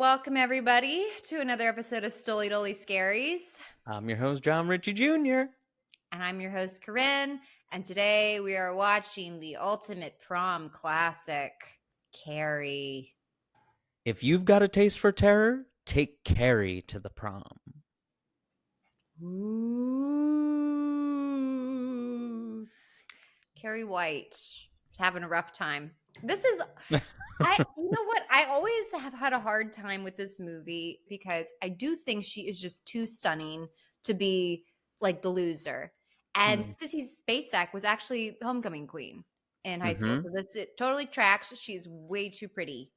Welcome, everybody, to another episode of Stoli Doli Scaries. I'm your host, John Ritchie Jr. And I'm your host, Corinne. And today we are watching the ultimate prom classic, Carrie. If you've got a taste for terror, take Carrie to the prom. Ooh. Carrie White, having a rough time. This is... you know what? I always have had a hard time with this movie because I do think she is just too stunning to be like the loser. And Sissy Spacek was actually homecoming queen in high school. So it totally tracks. She's way too pretty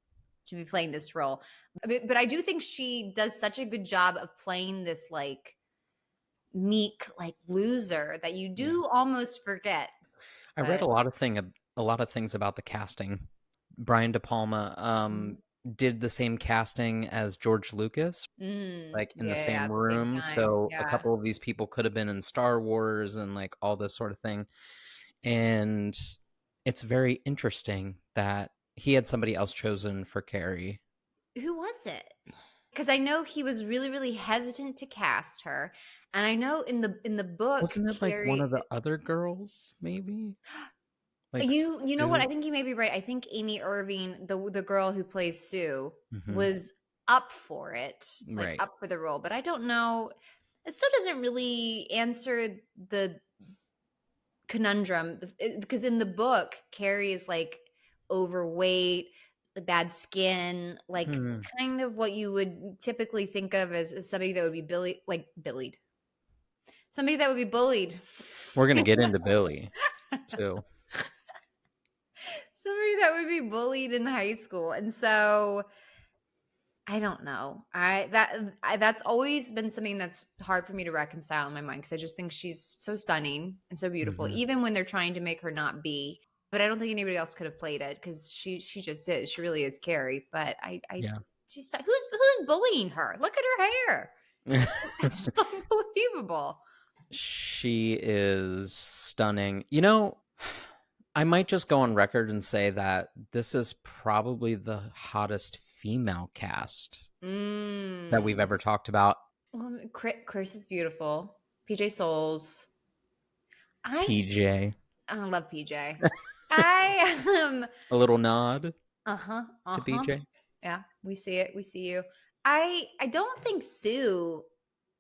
to be playing this role. But I do think she does such a good job of playing this like meek, like loser that you do almost forget. I read a lot of things about the casting. Brian De Palma did the same casting as George Lucas, like in the same room. So a couple of these people could have been in Star Wars and like all this sort of thing. And it's very interesting that he had somebody else chosen for Carrie. Who was it? Because I know he was really, really hesitant to cast her. And I know in the book, wasn't it Carrie, like one of the other girls, maybe? Like you know what? I think you may be right. I think Amy Irving, the girl who plays Sue, was up for it, like up for the role. But I don't know. It still doesn't really answer the conundrum because in the book, Carrie is like overweight, bad skin, like kind of what you would typically think of as somebody that would be bullied. Somebody that would be bullied. We're gonna get into Billy too. Somebody that would be bullied in high school. And so I don't know. That's always been something that's hard for me to reconcile in my mind because I just think she's so stunning and so beautiful, even when they're trying to make her not be. But I don't think anybody else could have played it because she just is. She really is Carrie. But she's who's bullying her? Look at her hair. It's unbelievable. She is stunning. You know, I might just go on record and say that this is probably the hottest female cast that we've ever talked about. Well, Chris is beautiful. PJ Souls. PJ. I love PJ. I a little nod. To PJ. Yeah, we see it. We see you. I don't think Sue.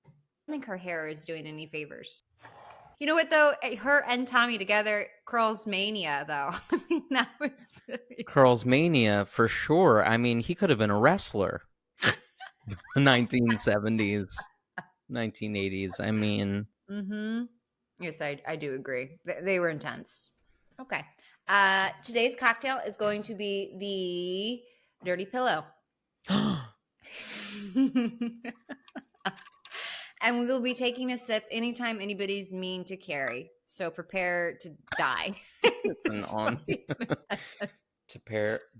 I don't think her hair is doing any favors. You know what, though? Her and Tommy together, Curls Mania, though. I mean, that was really... Curls Mania, for sure. I mean, he could have been a wrestler. 1970s, 1980s. I mean... Yes, I do agree. They were intense. Okay. Today's cocktail is going to be the Dirty Pillow. And we will be taking a sip anytime anybody's mean to Carrie. So prepare to die.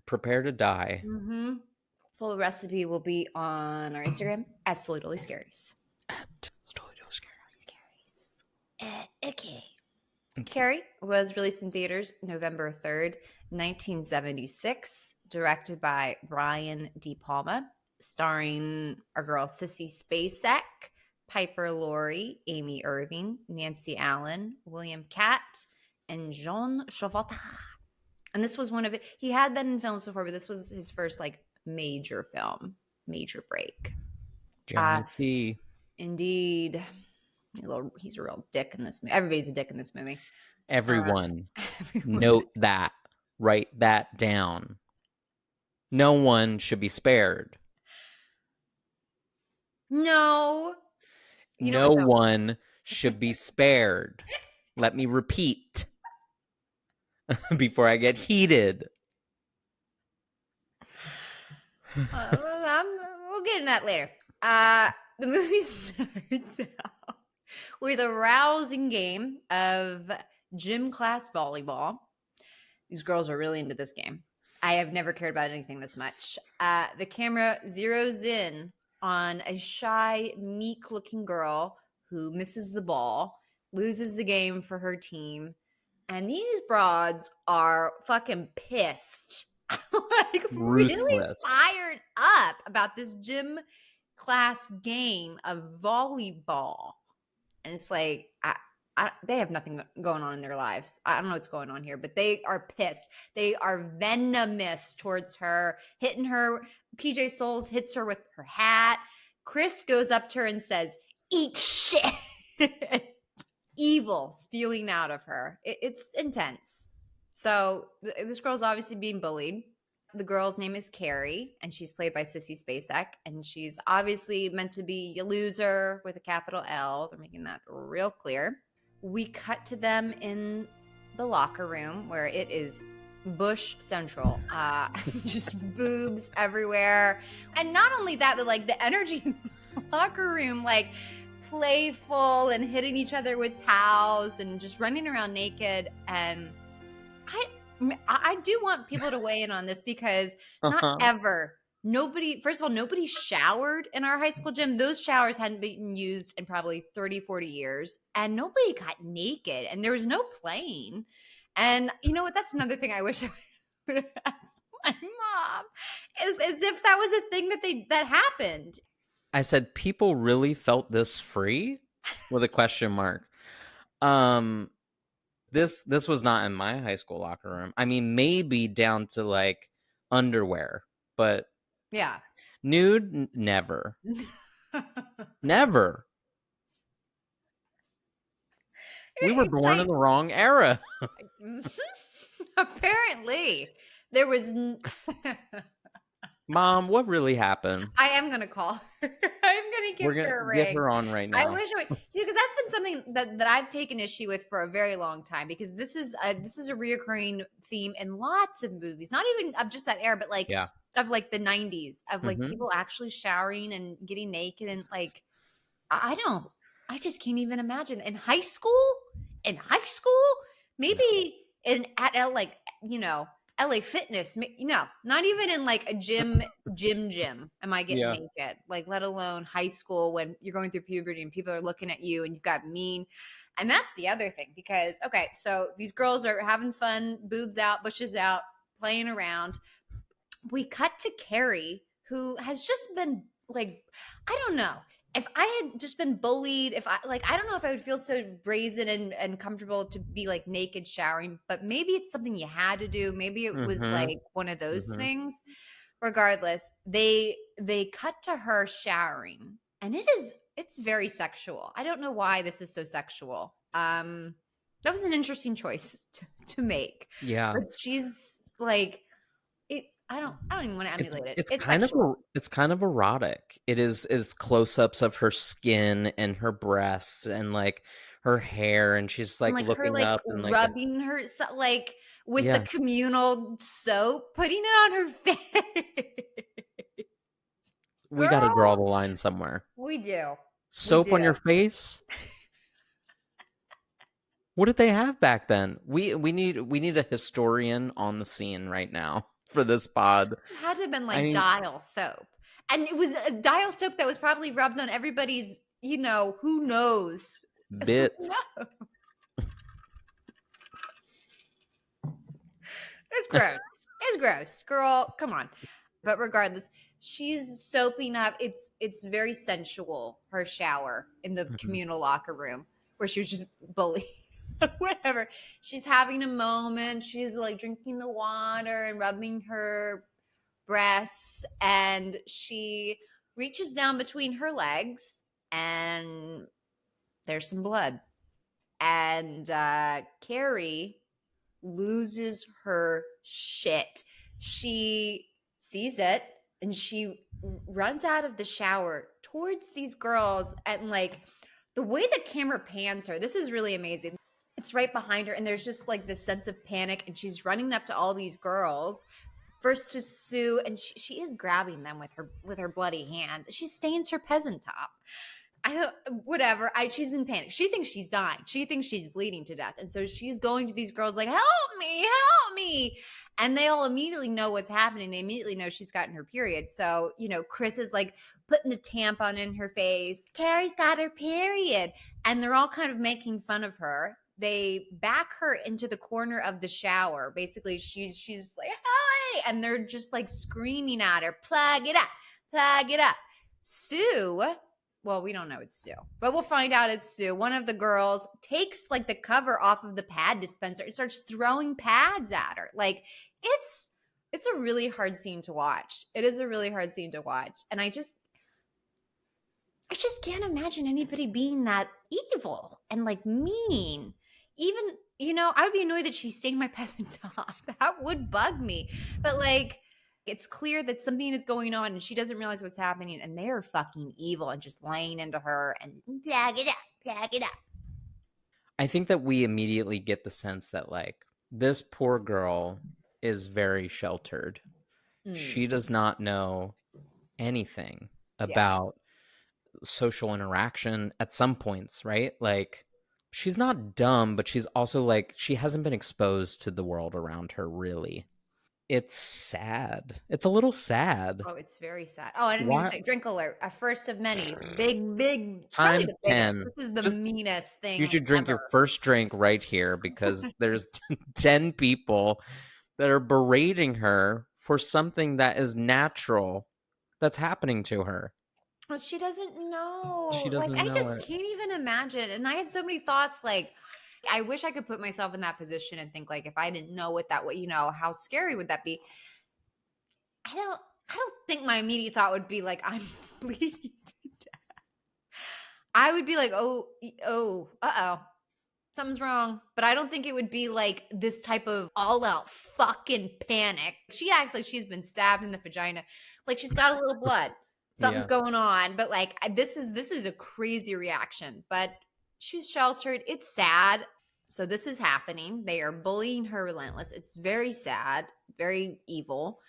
Prepare to die. Full recipe will be on our Instagram at Stoli Doli Scaries. At Stoli Doli Scaries. Okay. Carrie was released in theaters November 3rd, 1976, directed by Brian De Palma, starring our girl Sissy Spacek, Piper Laurie, Amy Irving, Nancy Allen, William Catt, and Jean Travolta. And this was one of it. He had been in films before, but this was his first like major film, major break. Johnny T. Indeed. He's a real dick in this movie. Everybody's a dick in this movie. Everyone. Note that. Write that down. No one should be spared. No. No one should be spared. Let me repeat before I get heated. We'll get into that later. The movie starts out with a rousing game of gym class volleyball. These girls are really into this game. I have never cared about anything this much. The camera zeroes in on a shy, meek-looking girl who misses the ball, loses the game for her team, and these broads are fucking pissed. Like, ruthless. Really fired up about this gym class game of volleyball. And it's like, they have nothing going on in their lives. I don't know what's going on here, but they are pissed. They are venomous towards her, hitting her. PJ Souls hits her with her hat. Chris goes up to her and says, "Eat shit." Evil spewing out of her. It's intense. So this girl's obviously being bullied. The girl's name is Carrie, and she's played by Sissy Spacek, and she's obviously meant to be a loser with a capital L. They're making that real clear. We cut to them in the locker room where it is Bush Central. Just boobs everywhere. And not only that, but like the energy in this locker room, like playful and hitting each other with towels and just running around naked. And I do want people to weigh in on this because not ever. First of all, nobody showered in our high school gym. Those showers hadn't been used in probably 30, 40 years. And nobody got naked. And there was no playing. And you know what? That's another thing I wish I would have asked my mom. As if that was a thing that happened. I said, people really felt this free? With a question mark. This was not in my high school locker room. I mean, maybe down to like underwear, but yeah, nude, never. Never. We were born in the wrong era. Apparently, there was. Mom, what really happened? I am gonna call her. I'm gonna give her a ring. Get her on right now. I wish I would, because that's been something that I've taken issue with for a very long time. Because this is a reoccurring theme in lots of movies, not even of just that era, but like of like the 90s, of like people actually showering and getting naked, and like I just can't even imagine in high school. Maybe at like LA Fitness, not even in like a gym am I getting naked, like let alone high school when you're going through puberty and people are looking at you and you've got mean. And that's the other thing, because, okay, so these girls are having fun, boobs out, bushes out, playing around. We cut to Carrie, who has just been like, I don't know. If I had just been bullied, I don't know if I would feel so brazen and comfortable to be like naked showering, but maybe it's something you had to do. Maybe it was like one of those things. Regardless, they cut to her showering, and it's very sexual. I don't know why this is so sexual. That was an interesting choice to make. Yeah. But she's like, I don't even want to emulate it. It's kind of erotic. It is close-ups of her skin and her breasts and like her hair, and she's like looking her, like, up and like rubbing her like with the communal soap, putting it on her face. We got to draw the line somewhere. We do. Soap on your face? What did they have back then? We need a historian on the scene right now for this pod. It had to have been like Dial soap. And it was a Dial soap that was probably rubbed on everybody's, who knows? Bits. It's gross. It's gross. Girl, come on. But regardless, she's soaping up. It's very sensual, her shower in the communal locker room where she was just bullied. Whatever. She's having a moment. She's like drinking the water and rubbing her breasts, and she reaches down between her legs and there's some blood. And Carrie loses her shit. She sees it and she runs out of the shower towards these girls, and like the way the camera pans her, this is really amazing. It's right behind her, and there's just like this sense of panic, and she's running up to all these girls, first to Sue, and she is grabbing them with her bloody hand. She stains her peasant top. She's in panic. She thinks she's dying. She thinks she's bleeding to death, and so she's going to these girls like, help me. And they all immediately know what's happening. They immediately know she's gotten her period. So, Chris is like putting a tampon in her face. Carrie's got her period. And they're all kind of making fun of her. they back her into the corner of the shower. Basically, she's like, "Hi!" and they're just like screaming at her, "Plug it up, plug it up." Sue, well, we don't know it's Sue, but we'll find out it's Sue. One of the girls takes like the cover off of the pad dispenser and starts throwing pads at her. Like it's a really hard scene to watch. It is a really hard scene to watch, and I just can't imagine anybody being that evil and like mean. Even, I would be annoyed that she stained my peasant top. That would bug me. But like, it's clear that something is going on and she doesn't realize what's happening, and they're fucking evil and just laying into her and plug it up, plug it up. I think that we immediately get the sense that like this poor girl is very sheltered. She does not know anything about social interaction at some points, right? Like she's not dumb, but she's also like she hasn't been exposed to the world around her really. It's sad. It's a little sad. Oh, it's very sad. Oh, I didn't mean to say drink alert. A first of many. Big times 10. This is the meanest thing. You should drink your first drink right here because there's 10 people that are berating her for something that is natural that's happening to her. Well, she doesn't know. She doesn't know. I just can't even imagine. And I had so many thoughts. Like, I wish I could put myself in that position and think, like, if I didn't know what that, how scary would that be? I don't think my immediate thought would be like, I'm bleeding to death. I would be like, uh-oh, something's wrong. But I don't think it would be like this type of all-out fucking panic. She acts like she's been stabbed in the vagina, like she's got a little blood. Something's going on. But like, this is a crazy reaction. But she's sheltered. It's sad. So this is happening. They are bullying her relentless. It's very sad, very evil.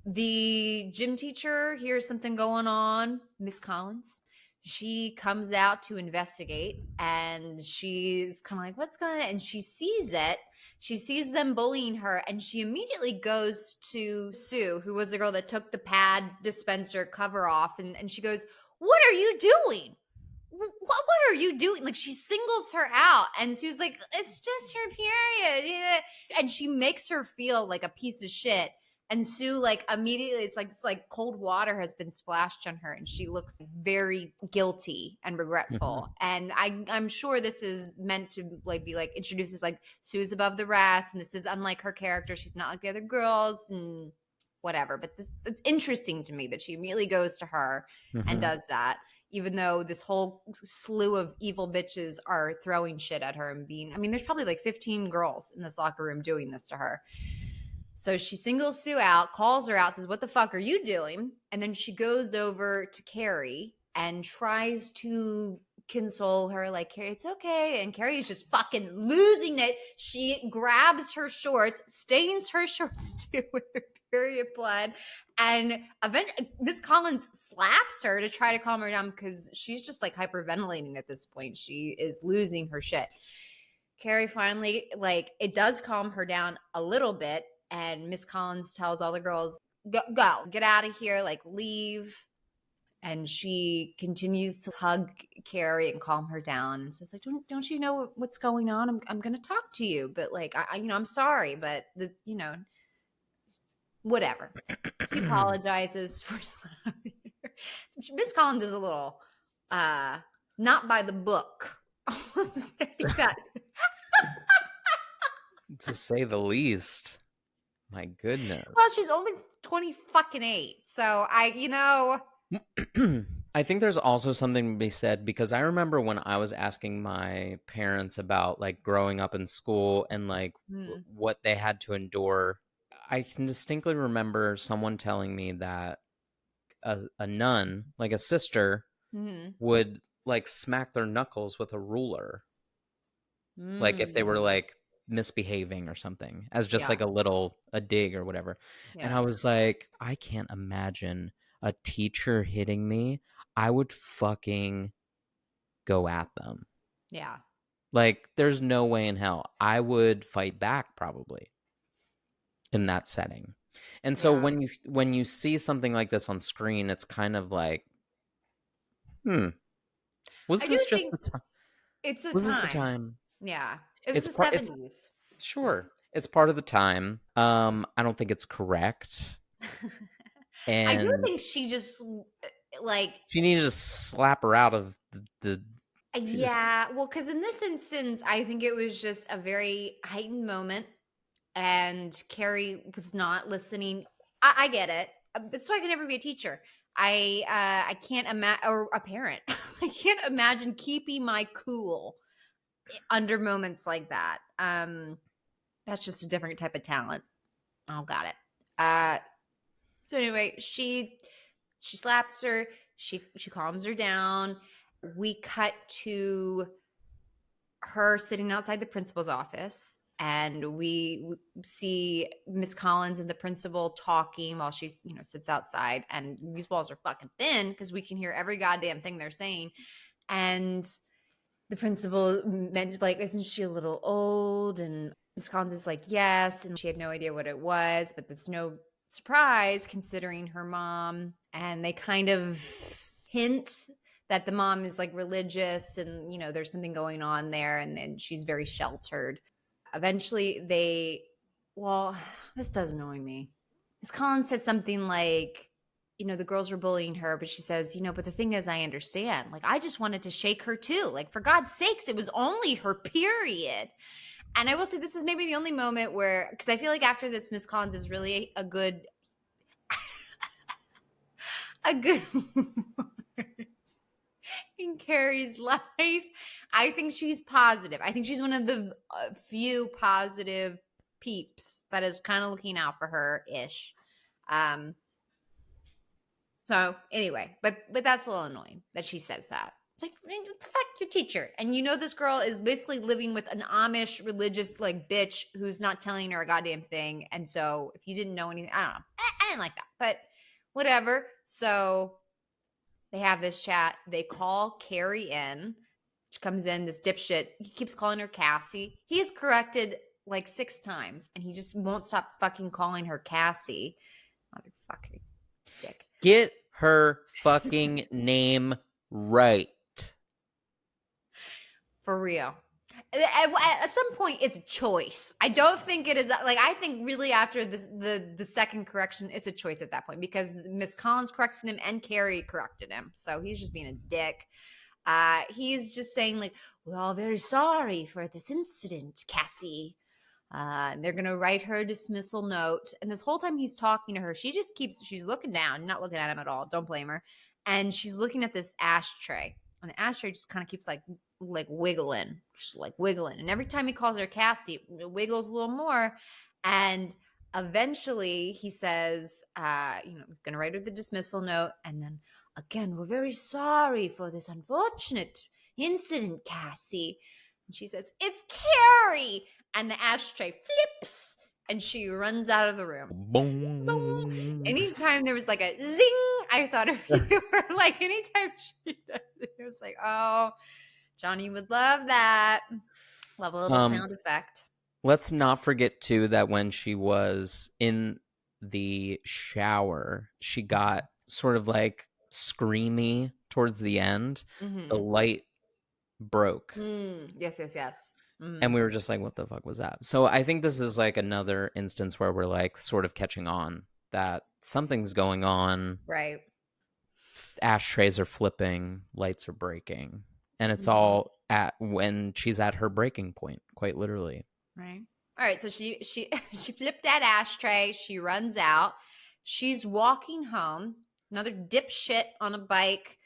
The gym teacher hears something going on, Miss Collins. She comes out to investigate, and she's kind of like, what's going on? And she sees it. She sees them bullying her, and she immediately goes to Sue, who was the girl that took the pad dispenser cover off, and she goes, what are you doing? What are you doing? Like, she singles her out, and she was like, it's just her period. And she makes her feel like a piece of shit. And Sue, like, immediately, it's like cold water has been splashed on her, and she looks very guilty and regretful. And I'm sure this is meant to like be like introduces like Sue's above the rest, and this is unlike her character. She's not like the other girls and whatever. But it's interesting to me that she immediately goes to her and does that, even though this whole slew of evil bitches are throwing shit at her and there's probably like 15 girls in this locker room doing this to her. So she singles Sue out, calls her out, says, what the fuck are you doing? And then she goes over to Carrie and tries to console her, like, Carrie, it's okay. And Carrie is just fucking losing it. She grabs her shorts, stains her shorts too with her period blood. And eventually Miss Collins slaps her to try to calm her down because she's just like hyperventilating at this point. She is losing her shit. Carrie finally, like, it does calm her down a little bit. And Miss Collins tells all the girls, go, get out of here, like, leave. And she continues to hug Carrie and calm her down and says, like, don't you know what's going on? I'm going to talk to you, but like, I'm sorry, but whatever. She apologizes for slapping her. Miss Collins is a little not by the book. I'll say that. To say the least. My goodness. Well, she's only 28. So I think there's also something to be said because I remember when I was asking my parents about like growing up in school and like what they had to endure. I can distinctly remember someone telling me that a nun, like a sister, would like smack their knuckles with a ruler. Like if they were like misbehaving or something as just like a dig or whatever. And I was like, I can't imagine a teacher hitting me. I would fucking go at them. Yeah. Like there's no way in hell. I would fight back probably in that setting. And so when you see something like this on screen, it's kind of like, was this just the time? It's the was time. this the time? Yeah. It was It's the part. It's 70s. sure. It's part of the time. I don't think it's correct, I do and think she just like she needed to slap her out of the she just yeah, well, because in this instance, I think it was just a very heightened moment, and Carrie was not listening. I get it. That's why I can never be a teacher. I can't imagine, or a parent. I can't imagine keeping my cool under moments like that. That's just a different type of talent. Oh, got it. So anyway, she slaps her. She calms her down. We cut to her sitting outside the principal's office, and we see Miss Collins and the principal talking while she's sits outside, and these walls are fucking thin because we can hear every goddamn thing they're saying. And the principal meant like, isn't she a little old? And Miss Collins is like, yes, and she had no idea what it was, but that's no surprise considering her mom. And they kind of hint that the mom is like religious, and there's something going on there, and then she's very sheltered. Eventually well, this does annoy me. Miss Collins says something like, the girls were bullying her, but she says, but the thing is, I understand. Like, I just wanted to shake her too. Like, for God's sakes, it was only her period. And I will say this is maybe the only moment where, because I feel like after this, Miss Collins is really a good in Carrie's life. I think she's positive. I think she's one of the few positive peeps that is kind of looking out for her ish. So anyway, but that's a little annoying that she says that. It's like, fuck your teacher. And this girl is basically living with an Amish religious like bitch who's not telling her a goddamn thing. And so if you didn't know anything, I don't know. I didn't like that, but whatever. So they have this chat. They call Carrie in. She comes in, this dipshit. He keeps calling her Cassie. He is corrected like 6 times, and he just won't stop fucking calling her Cassie. Motherfucking dick. get her fucking name right. For real. At some point, it's a choice. I don't think it is like, I think really after the second correction, it's a choice at that point, because Miss Collins corrected him and Carrie corrected him. So he's just being a dick. He's just saying like, we're all very sorry for this incident, Cassie. They're going to write her a dismissal note. And this whole time he's talking to her, she's looking down, not looking at him at all. Don't blame her. And she's looking at this ashtray. And the ashtray just kind of keeps like wiggling, just like wiggling. And every time he calls her Cassie, it wiggles a little more. And eventually he says, he's going to write her the dismissal note. And then again, we're very sorry for this unfortunate incident, Cassie. And she says, it's Carrie. And the ashtray flips and she runs out of the room. Boom. Boom. Anytime there was like a zing, I thought of you. Like anytime she does it, it was like, oh, Johnny would love that. Love a little sound effect. Let's not forget too that when she was in the shower, she got sort of like screamy towards the end. Mm-hmm. The light broke. Yes. Mm-hmm. And we were just like, what the fuck was that? So I think this is like another instance where we're like sort of catching on that something's going on. Right. Ashtrays are flipping, lights are breaking. And it's all at when she's at her breaking point, quite literally. Right. All right. So she flipped that ashtray. She runs out. She's walking home. Another dipshit on a bike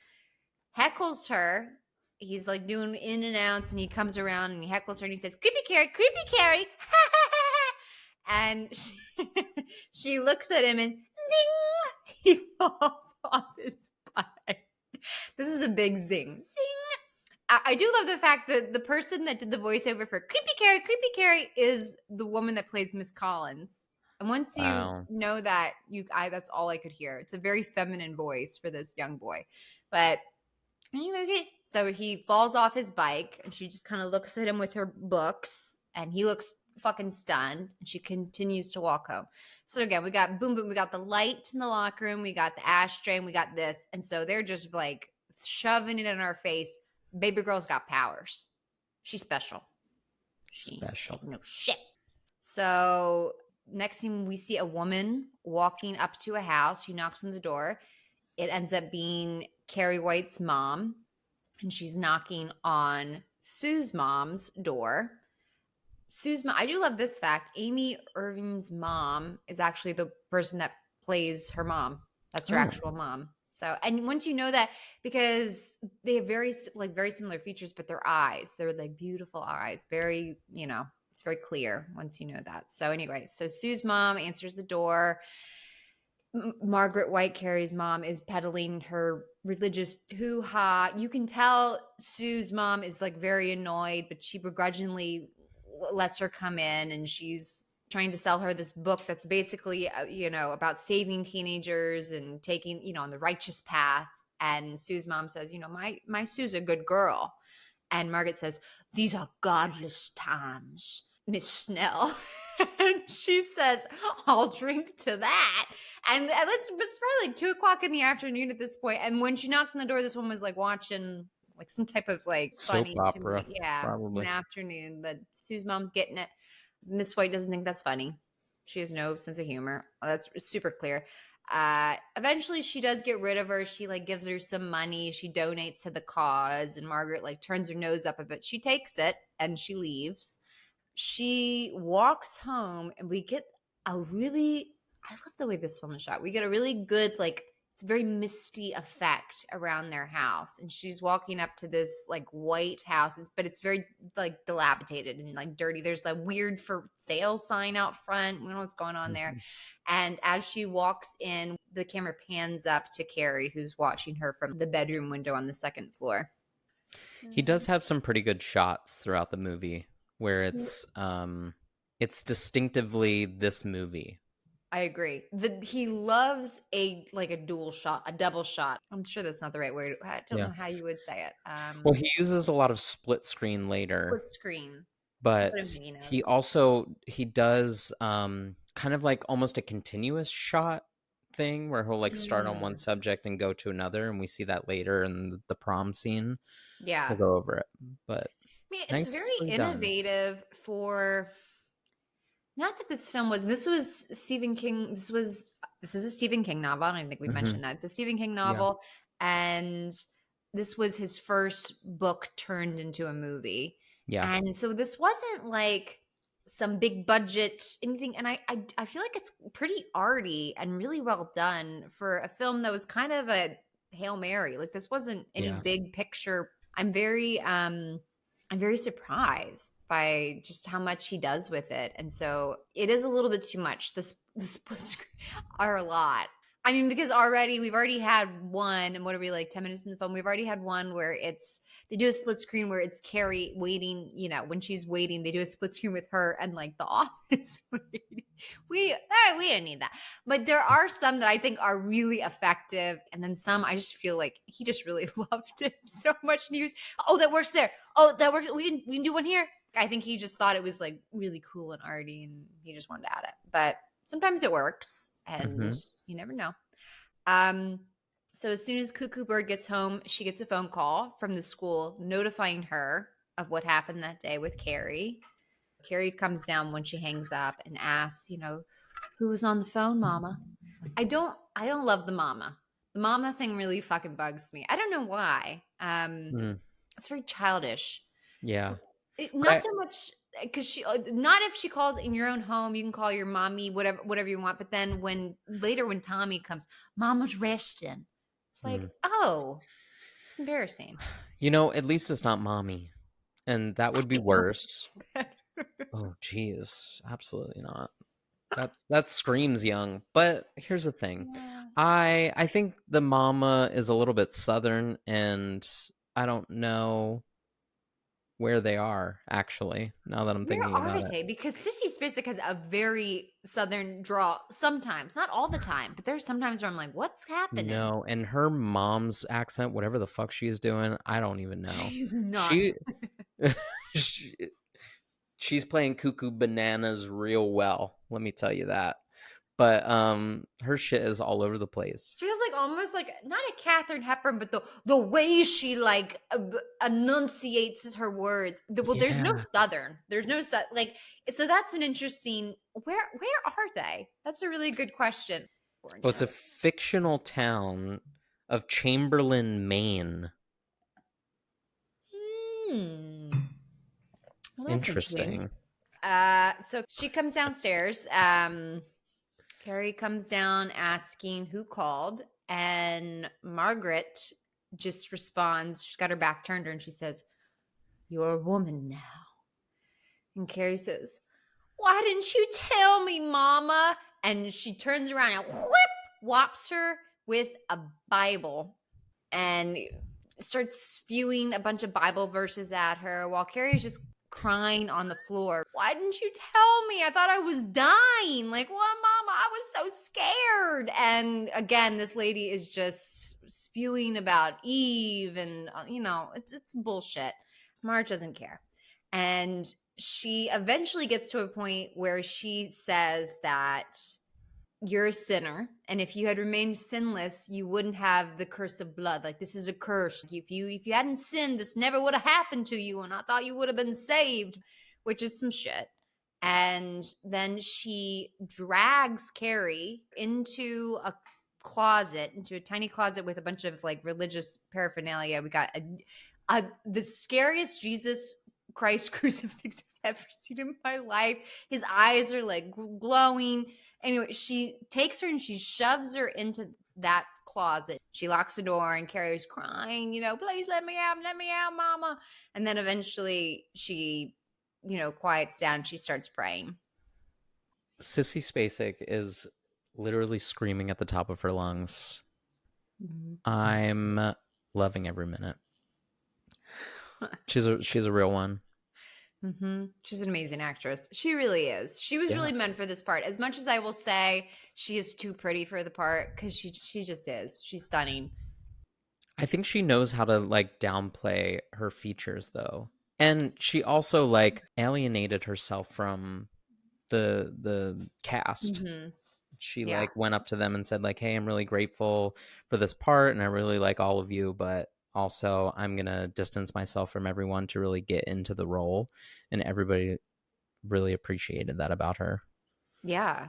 heckles her. He's like doing in and outs, and he comes around and he heckles her and he says, creepy Carrie. And she looks at him and zing, he falls off his bike. This is a big zing. Zing. I do love the fact that the person that did the voiceover for creepy Carrie is the woman that plays Miss Collins. And once you know that, that's all I could hear. It's a very feminine voice for this young boy. But anyway, so he falls off his bike, and she just kind of looks at him with her books, and he looks fucking stunned, and she continues to walk home. So again, we got boom, we got the light in the locker room, we got the ashtray, and we got this. And so they're just like shoving it in our face. Baby girl's got powers. She's special. Special. No shit. So next thing we see a woman walking up to a house. She knocks on the door. It ends up being Carrie White's mom, and she's knocking on Sue's mom's door. Sue's mom, I do love this fact. Amy Irving's mom is actually the person that plays her mom. That's her actual mom. So, and once you know that, because they have very similar features, but their eyes, they're like beautiful eyes, very, it's very clear once you know that. So anyway, so Sue's mom answers the door. Margaret White, Carrie's mom, is peddling her religious hoo-ha. You can tell Sue's mom is like very annoyed, but she begrudgingly lets her come in, and she's trying to sell her this book that's basically, about saving teenagers and taking, on the righteous path. And Sue's mom says, my Sue's a good girl. And Margaret says, these are godless times, Miss Snell. And she says, I'll drink to that. And it's probably like 2:00 in the afternoon at this point. And when she knocked on the door, this woman was like watching like some type of like soap funny opera. Yeah, probably. in the afternoon. But Sue's mom's getting it. Miss White doesn't think that's funny. She has no sense of humor. That's super clear. Eventually she does get rid of her. She like gives her some money. She donates to the cause, and Margaret like turns her nose up a bit. She takes it and she leaves. She walks home, and we get I love the way this film is shot. We get a really good, like, it's a very misty effect around their house. And she's walking up to this like white house, but it's very like dilapidated and like dirty. There's a weird for sale sign out front. We don't know what's going on there. And as she walks in, the camera pans up to Carrie, who's watching her from the bedroom window on the second floor. He does have some pretty good shots throughout the movie where it's distinctively this movie. I agree. He loves a dual shot, a double shot. I'm sure that's not the right word. I don't know how you would say it. Well, he uses a lot of split screen later. Split screen. But he does kind of like almost a continuous shot thing where he'll like start on one subject and go to another, and we see that later in the prom scene. Yeah. We'll go over it. But it's very innovative for... Not that this film was. This was Stephen King. This is a Stephen King novel. I don't even think we mentioned that. It's a Stephen King novel, and this was his first book turned into a movie. Yeah, and so this wasn't like some big budget anything. And I feel like it's pretty arty and really well done for a film that was kind of a Hail Mary. Like, this wasn't any big picture. I'm very surprised by just how much he does with it. And so it is a little bit too much. The split screen are a lot. I mean, because we've already had one, and what are we, like 10 minutes in the film? We've already had one where they do a split screen where it's Carrie waiting, when she's waiting, they do a split screen with her and like the office waiting. We didn't need that. But there are some that I think are really effective. And then some, I just feel like he just really loved it so much. And he was, that works there. Oh, that works. We can do one here. I think he just thought it was like really cool and arty, and he just wanted to add it. But sometimes it works, and you never know. So as soon as Cuckoo Bird gets home, she gets a phone call from the school notifying her of what happened that day with Carrie. Carrie comes down when she hangs up and asks, who was on the phone, Mama? I don't love the mama. The mama thing really fucking bugs me. I don't know why. It's very childish. Yeah. Not so much because not if she calls in your own home, you can call your mommy, whatever you want. But then when Tommy comes, Mama's resting. It's like, it's embarrassing. At least it's not Mommy, and that would be worse. Oh, geez, absolutely not. That screams young. But here's the thing, I think the mama is a little bit Southern, and I don't know where they are, actually, now that I'm thinking about it. Where are they? Because Sissy Spacek has a very Southern draw sometimes, not all the time, but there's sometimes where I'm like, what's happening? No, and her mom's accent, whatever the fuck she's doing, I don't even know. She's not. She's playing Cuckoo Bananas real well, let me tell you that. But her shit is all over the place. She has like almost like not a Katharine Hepburn, but the way she like enunciates her words. Well, there's no Southern. There's no like. So that's an interesting. Where are they? That's a really good question. Well, it's a fictional town of Chamberlain, Maine. Well, interesting. So she comes downstairs. Carrie comes down asking who called, and Margaret just responds. She's got her back turned to her, and she says, "You're a woman now." And Carrie says, "Why didn't you tell me, Mama?" And she turns around and whops her with a Bible and starts spewing a bunch of Bible verses at her while Carrie's just crying on the floor. "Why didn't you tell me? I thought I was dying. Like, what, Mama? I was so scared." And again, this lady is just spewing about Eve and, it's bullshit. Marge doesn't care. And she eventually gets to a point where she says that you're a sinner, and if you had remained sinless, you wouldn't have the curse of blood. Like, this is a curse. If you hadn't sinned, this never would have happened to you, and I thought you would have been saved, which is some shit. And then she drags Carrie into a closet, into a tiny closet with a bunch of like religious paraphernalia. We got the scariest Jesus Christ crucifix I've ever seen in my life. His eyes are like glowing. Anyway, she takes her and she shoves her into that closet. She locks the door, and Carrie's crying, "Please let me out, Mama." And then eventually she, quiets down and she starts praying. Sissy Spacek is literally screaming at the top of her lungs. Mm-hmm. I'm loving every minute. She's a real one. Mm-hmm. She's an amazing actress. She really is. She was really meant for this part. As much as I will say she is too pretty for the part, because she just is. She's stunning. I think she knows how to like downplay her features though. And she also like alienated herself from the cast. Mm-hmm. She like went up to them and said like, "Hey, I'm really grateful for this part and I really like all of you, but also I'm going to distance myself from everyone to really get into the role." And everybody really appreciated that about her. Yeah.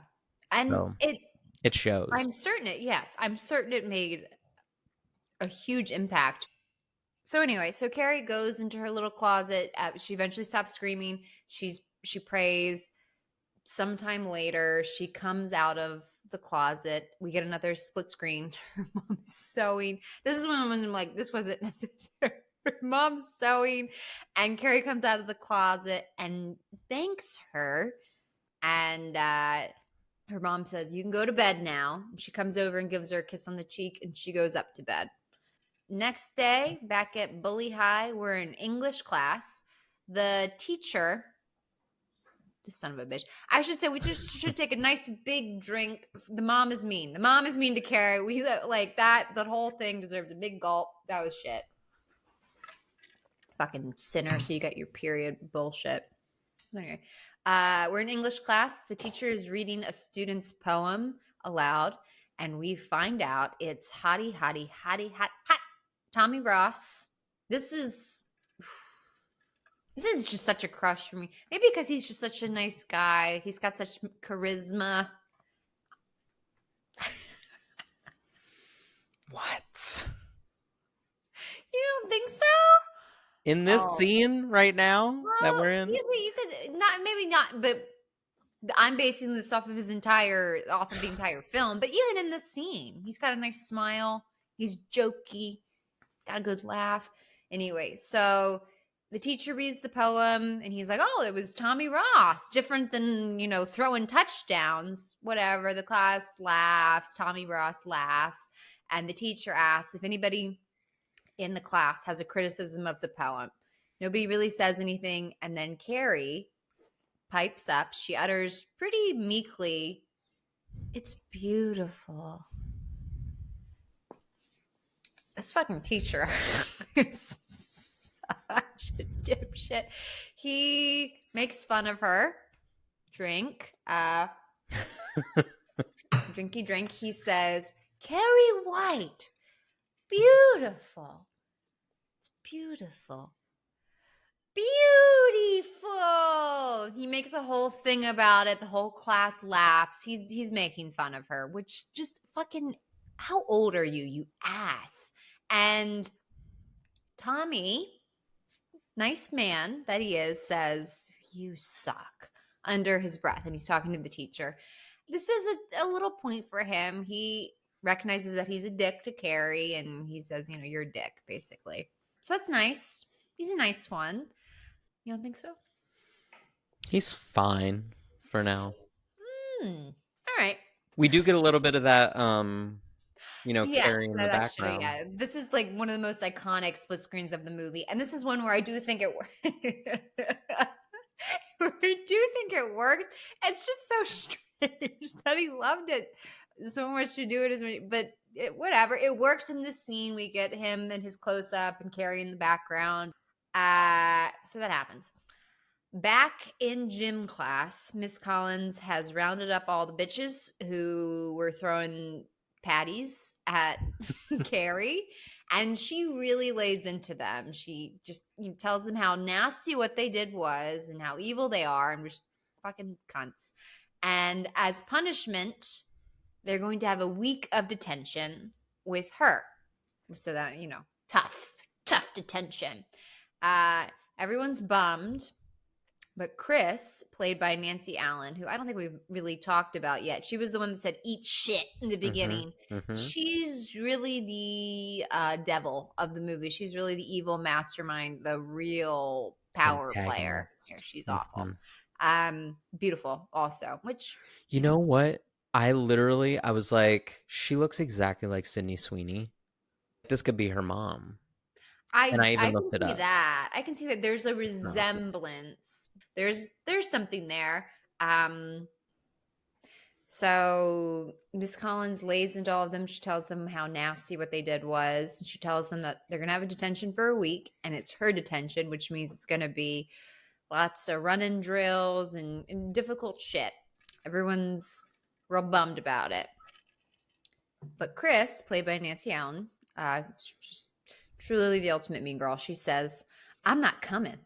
And so it shows. I'm certain it made a huge impact. So anyway, so Carrie goes into her little closet. She eventually stops screaming. She prays. Sometime later, she comes out of the closet. We get another split screen. Her mom is sewing. This is when I'm like, this wasn't necessary. Her mom's sewing, and Carrie comes out of the closet and thanks her. And her mom says, "You can go to bed now." And she comes over and gives her a kiss on the cheek, and she goes up to bed. Next day, back at Bully High, we're in English class. The teacher, this son of a bitch, I should say, we just should take a nice big drink. The mom is mean. The mom is mean to Carrie. We like that. The whole thing deserved a big gulp. That was shit. Fucking sinner. So you got your period bullshit. Anyway, we're in English class. The teacher is reading a student's poem aloud, and we find out it's hottie, hottie, hottie, hot, hot. Tommy Ross. This is just such a crush for me. Maybe because he's just such a nice guy. He's got such charisma. What? You don't think so? In this scene right now that we're in? You could not, maybe not, but I'm basing this off of the entire film. But even in this scene, he's got a nice smile. He's jokey. Got a good laugh. Anyway, so the teacher reads the poem and he's like, "Oh, it was Tommy Ross. Different than, throwing touchdowns." Whatever. The class laughs. Tommy Ross laughs. And the teacher asks if anybody in the class has a criticism of the poem. Nobody really says anything. And then Carrie pipes up. She utters pretty meekly, "It's beautiful." This fucking teacher is such a dipshit. He makes fun of her drink. drinky drink, he says, Carrie White, beautiful. It's beautiful. Beautiful. He makes a whole thing about it. The whole class laughs. He's making fun of her, which just fucking, how old are you, you ass? And Tommy, nice man that he is, says, you suck, under his breath. And he's talking to the teacher. This is a little point for him. He recognizes that he's a dick to Carrie, and he says, you're a dick, basically. So that's nice. He's a nice one. You don't think so? He's fine for now. All right. We do get a little bit of that, Carrie in the background. Yeah, this is like one of the most iconic split screens of the movie, and this is one where I do think it works. It's just so strange that he loved it so much to do it, but whatever. It works in this scene. We get him and his close up and Carrie in the background. So that happens. Back in gym class, Miss Collins has rounded up all the bitches who were throwing patties at Carrie, and she really lays into them. She just tells them how nasty what they did was and how evil they are and we're just fucking cunts. And as punishment, they're going to have a week of detention with her. So that, tough detention. Everyone's bummed. But Chris, played by Nancy Allen, who I don't think we've really talked about yet. She was the one that said, eat shit in the beginning. Mm-hmm. She's really the devil of the movie. She's really the evil mastermind, the real power player. She's awful. Beautiful also, which... You know what? I was like, she looks exactly like Sydney Sweeney. This could be her mom. I even looked it up. I can see that there's a resemblance. There's something there. So Miss Collins lays into all of them. She tells them how nasty what they did was. She tells them that they're going to have a detention for a week, and it's her detention, which means it's going to be lots of running drills and difficult shit. Everyone's real bummed about it. But Chris, played by Nancy Allen, just truly the ultimate mean girl. She says, I'm not coming.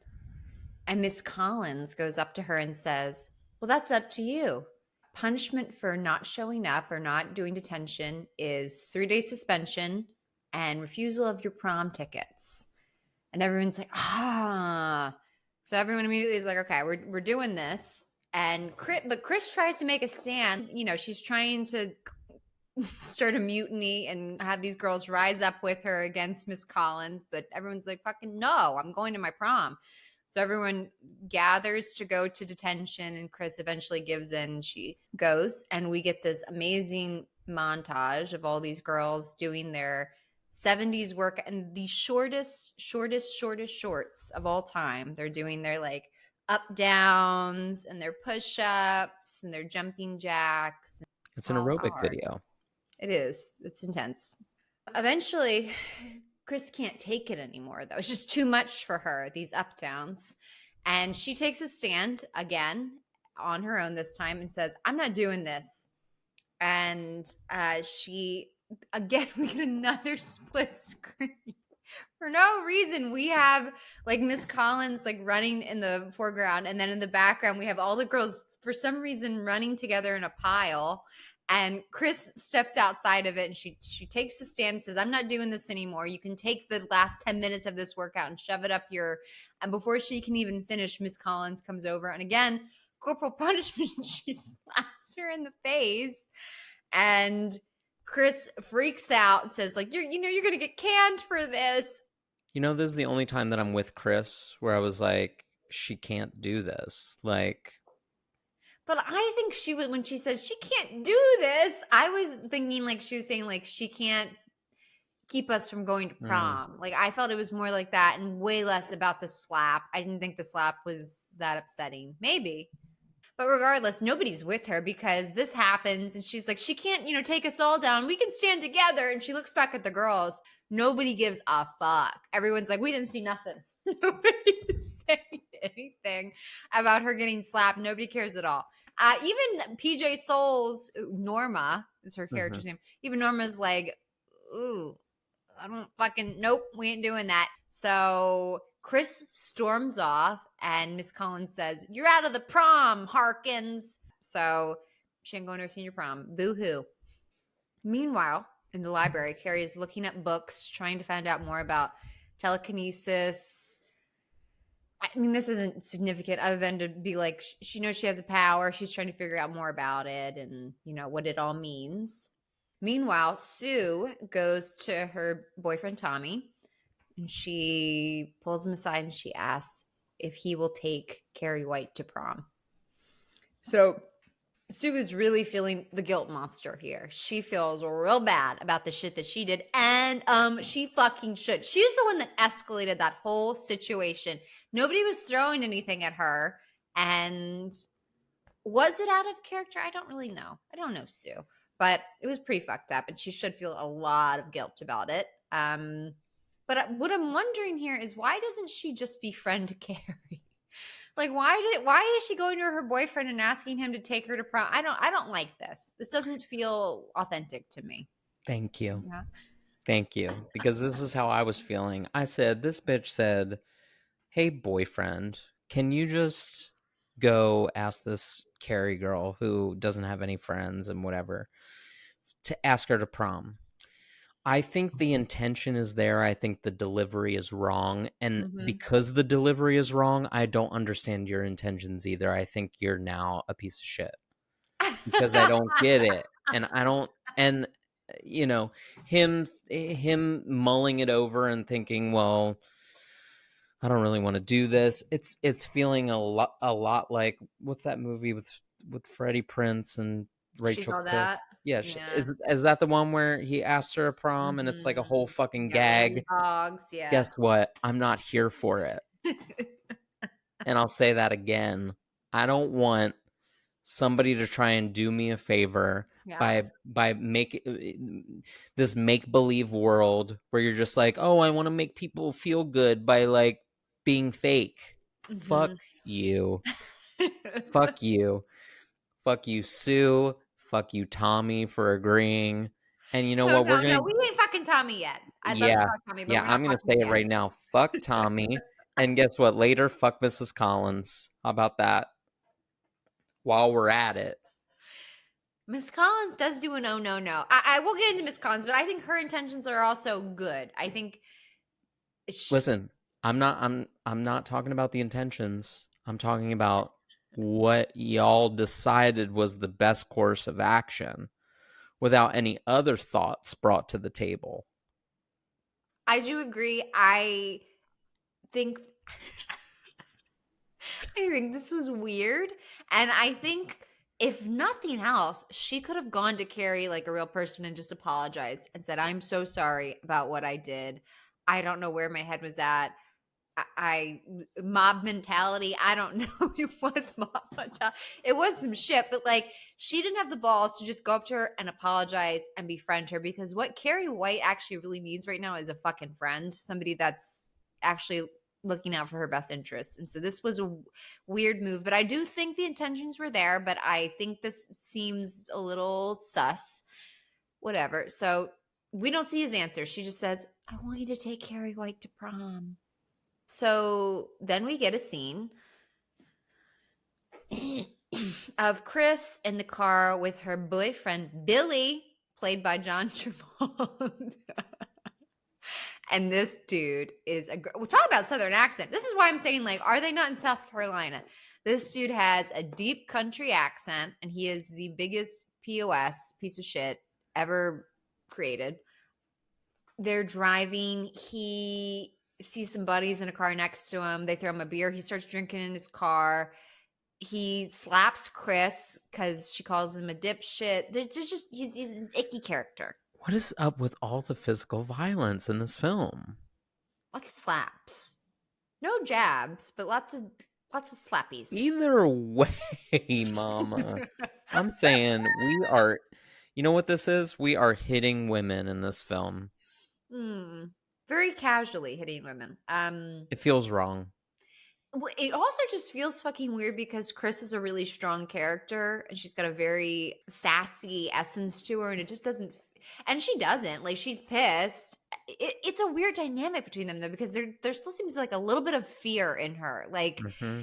And Miss Collins goes up to her and says, well, that's up to you. Punishment for not showing up or not doing detention is 3-day suspension and refusal of your prom tickets. And everyone's like, So everyone immediately is like, okay, we're doing this. But Chris tries to make a stand. She's trying to start a mutiny and have these girls rise up with her against Miss Collins, but everyone's like, fucking no, I'm going to my prom. So everyone gathers to go to detention, and Chris eventually gives in. She goes, and we get this amazing montage of all these girls doing their 70s work and the shortest shorts of all time. They're doing their like up downs and their push-ups and their jumping jacks. It's an aerobic video. It is. It's intense. Eventually, Chris can't take it anymore, though. It's just too much for her, these up downs. And she takes a stand again on her own this time and says, I'm not doing this. And we get another split screen. For no reason, we have like Miss Collins like running in the foreground, and then in the background we have all the girls for some reason running together in a pile. And Chris steps outside of it, and she takes a stand and says, I'm not doing this anymore. You can take the last 10 minutes of this workout and shove it up your... And before she can even finish, Miss Collins comes over. And again, corporal punishment, she slaps her in the face. And Chris freaks out and says, like, you're going to get canned for this. This is the only time that I'm with Chris where I was like, she can't do this. Like... But I think when she said she can't do this, I was thinking like she was saying like she can't keep us from going to prom. Like I felt it was more like that and way less about the slap. I didn't think the slap was that upsetting. Maybe. But regardless, nobody's with her because this happens and she's like, she can't, take us all down. We can stand together. And she looks back at the girls. Nobody gives a fuck. Everyone's like, we didn't see nothing. Nobody's saying anything about her getting slapped. Nobody cares at all. Even PJ Souls, Norma, is her character's name. Even Norma's like, ooh, I don't fucking, nope, we ain't doing that. So Chris storms off and Miss Collins says, you're out of the prom, Harkins. So she ain't going to her senior prom. Boo hoo. Meanwhile, in the library, Carrie is looking at books, trying to find out more about telekinesis. I mean, this isn't significant other than to be like, she knows she has a power. She's trying to figure out more about it and, what it all means. Meanwhile, Sue goes to her boyfriend, Tommy, and she pulls him aside and she asks if he will take Carrie White to prom. So Sue is really feeling the guilt monster here. She feels real bad about the shit that she did. And she fucking should. She's the one that escalated that whole situation. Nobody was throwing anything at her. And was it out of character? I don't really know. I don't know Sue. But it was pretty fucked up. And she should feel a lot of guilt about it. But what I'm wondering here is why doesn't she just befriend Carrie? Like, why is she going to her boyfriend and asking him to take her to prom? I don't like this. This doesn't feel authentic to me. Thank you. Yeah. Thank you. Because this is how I was feeling. I said, this bitch said, hey, boyfriend, can you just go ask this Carrie girl who doesn't have any friends and whatever to ask her to prom? I think the intention is there. I think the delivery is wrong. And because the delivery is wrong, I don't understand your intentions either. I think you're now a piece of shit because I don't get it. And I don't, and him mulling it over and thinking, well, I don't really want to do this. It's feeling a lot like, what's that movie with Freddie Prinze and Rachel Cook? Yeah. Is that the one where he asks her a prom and it's like a whole fucking gag? Dogs, yeah. Guess what? I'm not here for it. And I'll say that again. I don't want somebody to try and do me a favor by making this make-believe world where you're just like, oh, I want to make people feel good by like being fake. Fuck you. Fuck you. Fuck you, Sue. Fuck you, Tommy, for agreeing. And you know what? We ain't fucking Tommy yet. I'd love to fuck Tommy, but I'm going to say it right now. Fuck Tommy. And guess what? Later, fuck Mrs. Collins. How about that? While we're at it. Miss Collins does do an oh no no. I will get into Miss Collins, but I think her intentions are also good. I think. Listen, I'm not talking about the intentions. I'm talking about what y'all decided was the best course of action without any other thoughts brought to the table. I do agree. I think this was weird. And I think if nothing else, she could have gone to Carrie like a real person and just apologized and said, I'm so sorry about what I did. I don't know where my head was at. I mob mentality. I don't know. It was mob mentality. It was some shit, but like she didn't have the balls to just go up to her and apologize and befriend her, because what Carrie White actually really needs right now is a fucking friend, somebody that's actually looking out for her best interests. And so this was a weird move, but I do think the intentions were there, but I think this seems a little sus. Whatever. So we don't see his answer. She just says, I want you to take Carrie White to prom. So then we get a scene of Chris in the car with her boyfriend, Billy, played by John Travolta. And this dude is we'll talk about Southern accent. This is why I'm saying, like, are they not in South Carolina? This dude has a deep country accent, and he is the biggest POS, piece of shit, ever created. They're driving. He sees some buddies in a car next to him. They throw him a beer. He starts drinking in his car. He slaps Chris because she calls him a dipshit. He's an icky character. What is up with all the physical violence in this film? Lots of slaps. No jabs, but lots of slappies. Either way, mama. I'm saying we are, you know what this is? We are hitting women in this film. Very casually hitting women. It feels wrong. It also just feels fucking weird because Chris is a really strong character and she's got a very sassy essence to her, and it just doesn't. And she doesn't, like, she's pissed. It's a weird dynamic between them though, because there still seems like a little bit of fear in her. Like, Mm-hmm.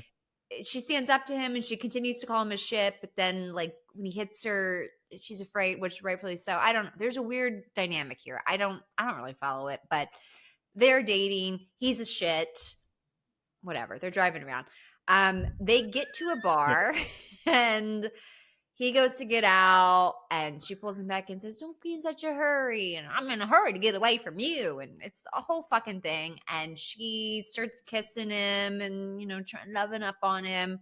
she stands up to him and she continues to call him a shit, but then like when he hits her, she's afraid, which rightfully so. I don't. There's a weird dynamic here. I don't really follow it, but they're dating. He's a shit. Whatever. They're driving around. They get to a bar and he goes to get out and she pulls him back and says, "Don't be in such a hurry." And I'm in a hurry to get away from you. And it's a whole fucking thing. And she starts kissing him and, trying loving up on him.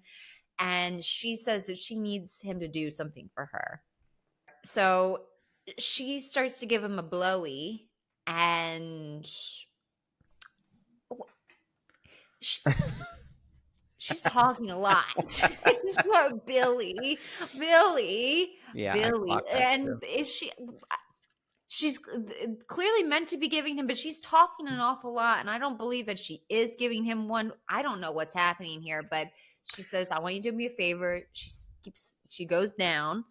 And she says that she needs him to do something for her. So she starts to give him a blowy and she's talking a lot. This poor Billy. Yeah, Billy. And she's clearly meant to be giving him, but she's talking an awful lot. And I don't believe that she is giving him one. I don't know what's happening here, but she says, "I want you to do me a favor." She goes down,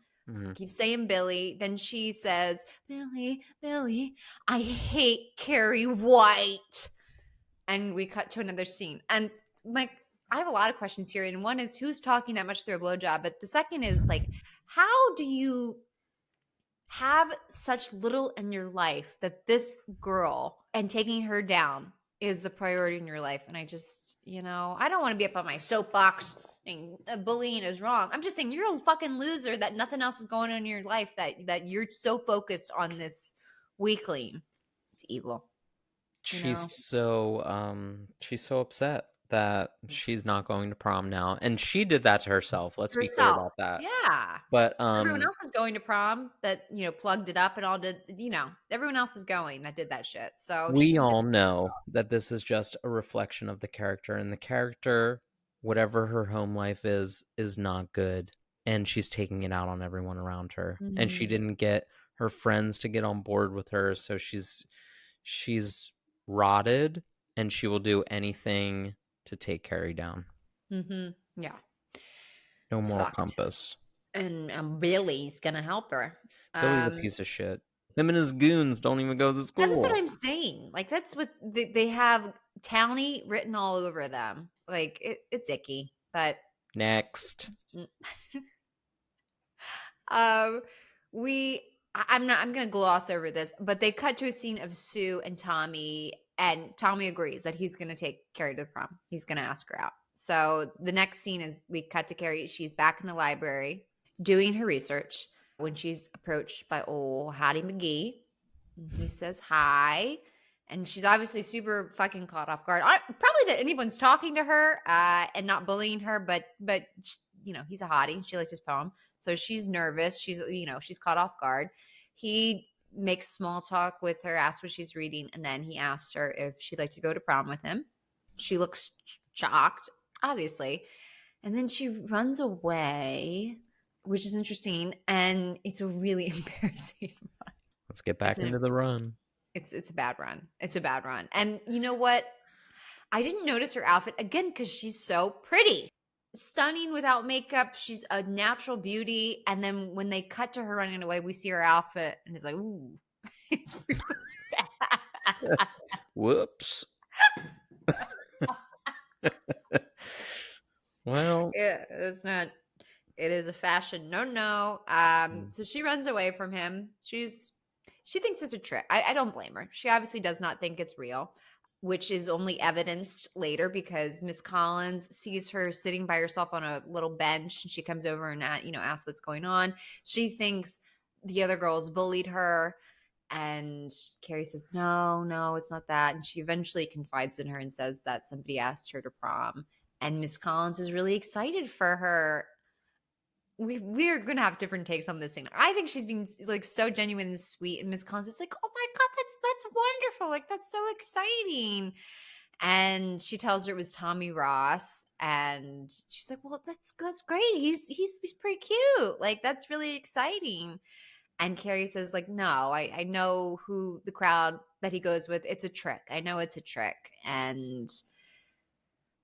keeps saying Billy. Then she says, Billy, I hate Carrie White. And we cut to another scene. And I have a lot of questions here. And one is, who's talking that much through a blowjob? But the second is, like, how do you have such little in your life that this girl and taking her down is the priority in your life? And I just, I don't want to be up on my soapbox and bullying is wrong. I'm just saying you're a fucking loser that nothing else is going on in your life, that you're so focused on this weakling. It's evil. She's so upset that she's not going to prom now, and she did that to herself. Let's be clear about that. Yeah, but everyone else is going to prom that plugged it up and all did. Everyone else is going that did that shit. So we all know that this is just a reflection of the character, and the character, whatever her home life is not good, and she's taking it out on everyone around her. And she didn't get her friends to get on board with her, so she's rotted, and she will do anything to take Carrie down. Yeah. No moral compass. And Billy's gonna help her. Billy's a piece of shit. Him and his goons don't even go to school. That's what I'm saying. Like, that's what they have Townie written all over them. Like, it's icky. But next. I'm gonna gloss over this, but they cut to a scene of Sue and Tommy, and Tommy agrees that he's gonna take Carrie to the prom. He's gonna ask her out. So the next scene is we cut to Carrie. She's back in the library doing her research when she's approached by old Hattie McGee. He says hi, and she's obviously super fucking caught off guard. Probably that anyone's talking to her and not bullying her, but he's a hottie. She liked his poem, so she's nervous. She's caught off guard. He makes small talk with her, asks what she's reading, and then he asks her if she'd like to go to prom with him. She looks shocked, obviously, and then she runs away, which is interesting, and it's a really embarrassing run. Let's get back into the run. It's a bad run. It's a bad run. And you know what? I didn't notice her outfit again because she's so pretty. Stunning without makeup. She's a natural beauty. And then when they cut to her running away, we see her outfit and it's like, ooh, it's bad. Whoops. Well, yeah, it's not. It is a fashion no. So she runs away from him. She thinks it's a trick. I don't blame her. She obviously does not think it's real, which is only evidenced later because Miss Collins sees her sitting by herself on a little bench, and she comes over and asks what's going on. She thinks the other girls bullied her, and Carrie says, no, it's not that. And she eventually confides in her and says that somebody asked her to prom, and Miss Collins is really excited for her. We're gonna have different takes on this thing. I think she's being like so genuine and sweet, and Miss Collins is like, "Oh my god, that's wonderful! Like, that's so exciting." And she tells her it was Tommy Ross, and she's like, "Well, that's great. He's pretty cute. Like, that's really exciting." And Carrie says, like, "No, I know who the crowd that he goes with. It's a trick. I know it's a trick." And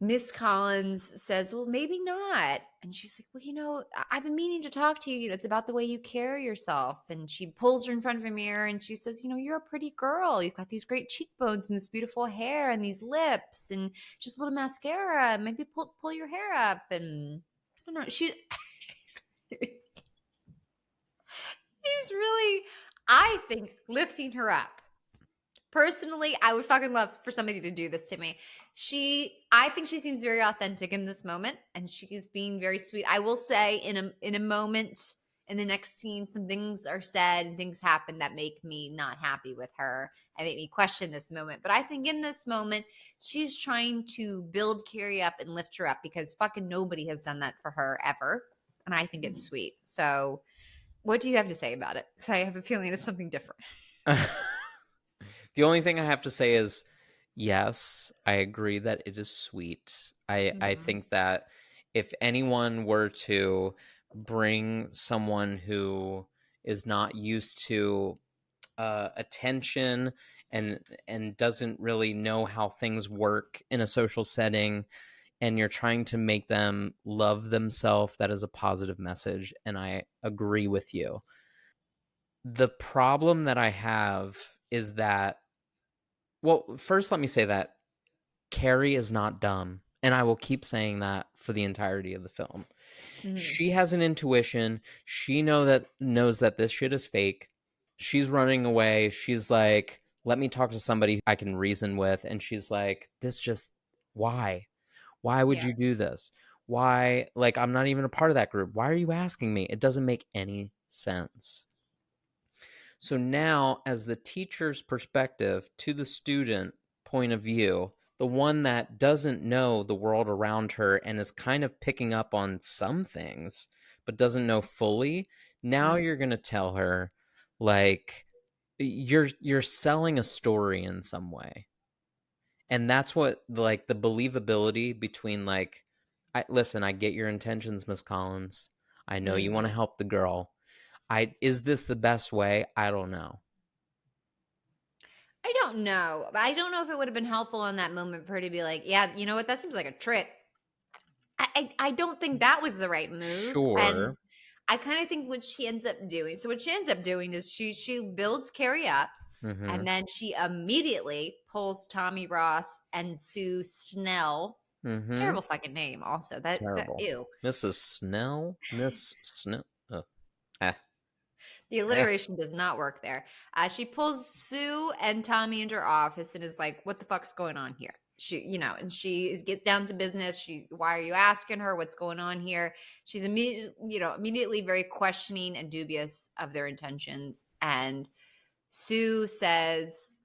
Miss Collins says, well, maybe not. And she's like, well, I've been meaning to talk to you. It's about the way you carry yourself. And she pulls her in front of a mirror and she says, you're a pretty girl. You've got these great cheekbones and this beautiful hair and these lips and just a little mascara. Maybe pull your hair up. And I don't know. She's really, I think, lifting her up. Personally, I would fucking love for somebody to do this to me. I think she seems very authentic in this moment, and she's being very sweet. I will say, in a moment in the next scene, some things are said and things happen that make me not happy with her and make me question this moment. But I think in this moment, she's trying to build Carrie up and lift her up because fucking nobody has done that for her ever, and I think it's sweet. So, what do you have to say about it? Because I have a feeling it's something different. The only thing I have to say is, yes, I agree that it is sweet. I think that if anyone were to bring someone who is not used to attention and doesn't really know how things work in a social setting, and you're trying to make them love themselves, that is a positive message, and I agree with you. The problem that I have is that, well, first let me say that Carrie is not dumb, and I will keep saying that for the entirety of the film. Mm-hmm. She has an intuition. She knows that this shit is fake. She's running away. She's like, let me talk to somebody I can reason with. And she's like, why? Why would you do this? Why? Like, I'm not even a part of that group. Why are you asking me? It doesn't make any sense. So now, as the teacher's perspective to the student point of view, the one that doesn't know the world around her and is kind of picking up on some things, but doesn't know fully, now you're going to tell her, like, you're selling a story in some way. And that's what, like, the believability between, like, listen, I get your intentions, Miss Collins. I know you want to help the girl. Is this the best way? I don't know. I don't know. I don't know if it would have been helpful in that moment for her to be like, yeah, you know what? That seems like a trick. I don't think that was the right move. Sure. And I kind of think what she ends up doing. So what she ends up doing is she builds Carrie up, and then she immediately pulls Tommy Ross and Sue Snell. Terrible fucking name. Also, that ew. Mrs. Snell, Miss Snell. The alliteration does not work there. She pulls Sue and Tommy into her office and is like, "What the fuck's going on here?" And she gets down to business. Why are you asking her what's going on here? She's immediately very questioning and dubious of their intentions. And Sue says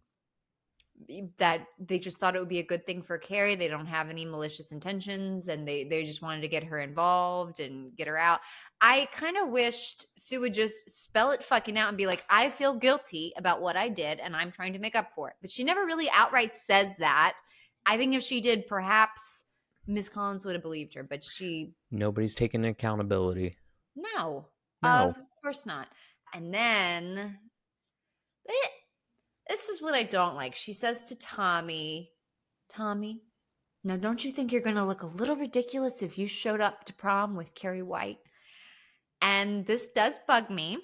that they just thought it would be a good thing for Carrie. They don't have any malicious intentions, and they just wanted to get her involved and get her out. I kind of wished Sue would just spell it fucking out and be like, I feel guilty about what I did and I'm trying to make up for it. But she never really outright says that. I think if she did, perhaps Miss Collins would have believed her, but nobody's taking accountability. No, of course not. And then this is what I don't like. She says to Tommy, now don't you think you're going to look a little ridiculous if you showed up to prom with Carrie White? And this does bug me.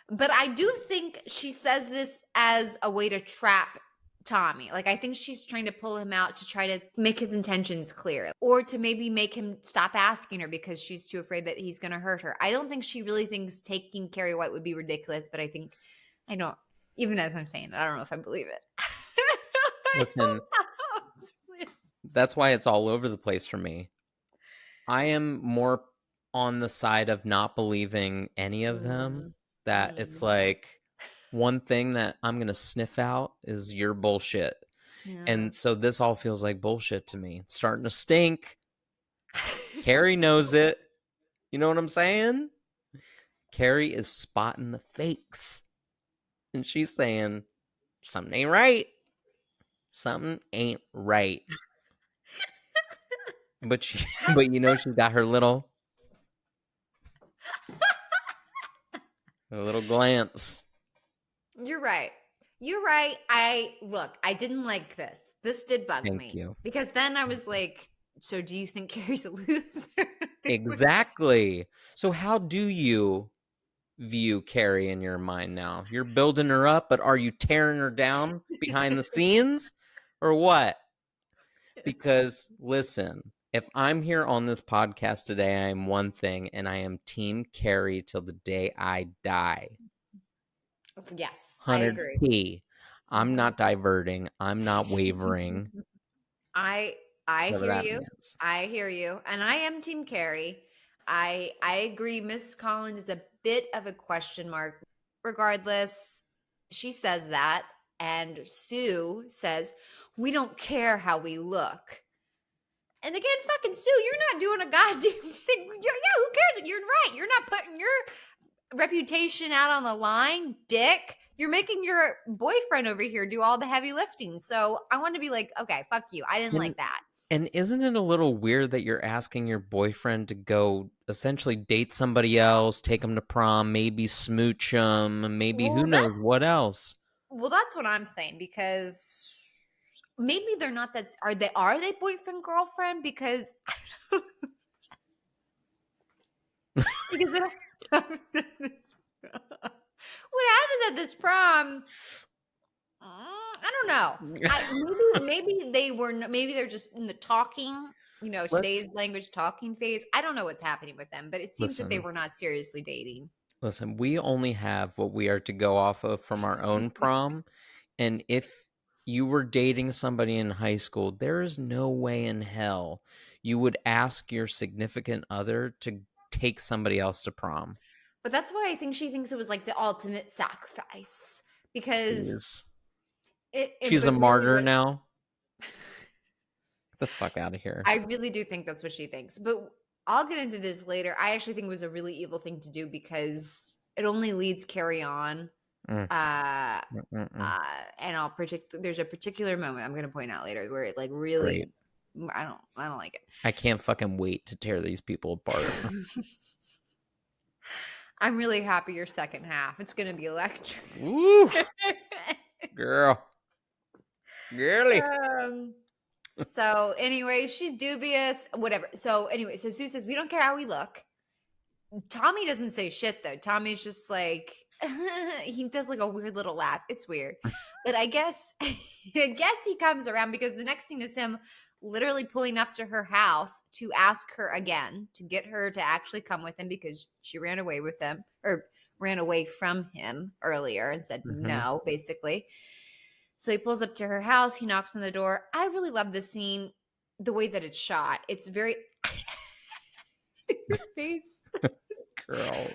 But I do think she says this as a way to trap Tommy. Like, I think she's trying to pull him out to try to make his intentions clear, or to maybe make him stop asking her because she's too afraid that he's going to hurt her. I don't think she really thinks taking Carrie White would be ridiculous, but even as I'm saying it, I don't know if I believe it. Listen, that's why it's all over the place for me. I am more on the side of not believing any of them. That it's like, one thing that I'm going to sniff out is your bullshit. Yeah. And so this all feels like bullshit to me. It's starting to stink. Carrie knows it. You know what I'm saying? Carrie is spotting the fakes. And she's saying, something ain't right. Something ain't right. But she's got her little glance. You're right. I didn't like this. This did bug me. You. Because then I was like, So do you think Carrie's a loser? Exactly. So how do you view Carrie in your mind now? You're building her up, but are you tearing her down behind the scenes or what? Because listen, if I'm here on this podcast today, I am one thing, and I am Team Carrie till the day I die. Yes, I agree. 100p. I'm not diverting. I'm not wavering. I Whatever hear that you. means. I hear you. And I am Team Carrie. I agree. Miss Collins is a bit of a question mark. Regardless, she says that. And Sue says, we don't care how we look. And again, fucking Sue, you're not doing a goddamn thing. Yeah, who cares? You're right. You're not putting your reputation out on the line, dick. You're making your boyfriend over here do all the heavy lifting. So I want to be like, okay, fuck you. I didn't like that. And isn't it a little weird that you're asking your boyfriend to go essentially date somebody else, take them to prom, maybe smooch them, maybe who knows what else? Well, that's what I'm saying, because maybe they're not that. Are they boyfriend girlfriend? Because because what happens at this prom? I don't know. Maybe they're just in the talking, today's language talking phase. I don't know what's happening with them, but it seems that they were not seriously dating. Listen, we only have what we are to go off of from our own prom. And if you were dating somebody in high school, there is no way in hell you would ask your significant other to take somebody else to prom. But that's why I think she thinks it was like the ultimate sacrifice, because she's a martyr now. Get the fuck out of here. I really do think that's what she thinks. But I'll get into this later. I actually think it was a really evil thing to do, because it only leads Carrie on. And there's a particular moment I'm going to point out later where it like really, I don't like it. I can't fucking wait to tear these people apart. I'm really happy your second half. It's going to be electric. Woo. Girl. Girly. So anyway, she's dubious, whatever. So anyway, so Sue says, we don't care how we look. Tommy doesn't say shit though. Tommy's just like, he does like a weird little laugh. It's weird. But I guess he comes around, because the next thing is him literally pulling up to her house to ask her again, to get her to actually come with him, because she ran away from him earlier and said no, basically. So he pulls up to her house. He knocks on the door. I really love this scene, the way that it's shot. It's very your face. Girl. So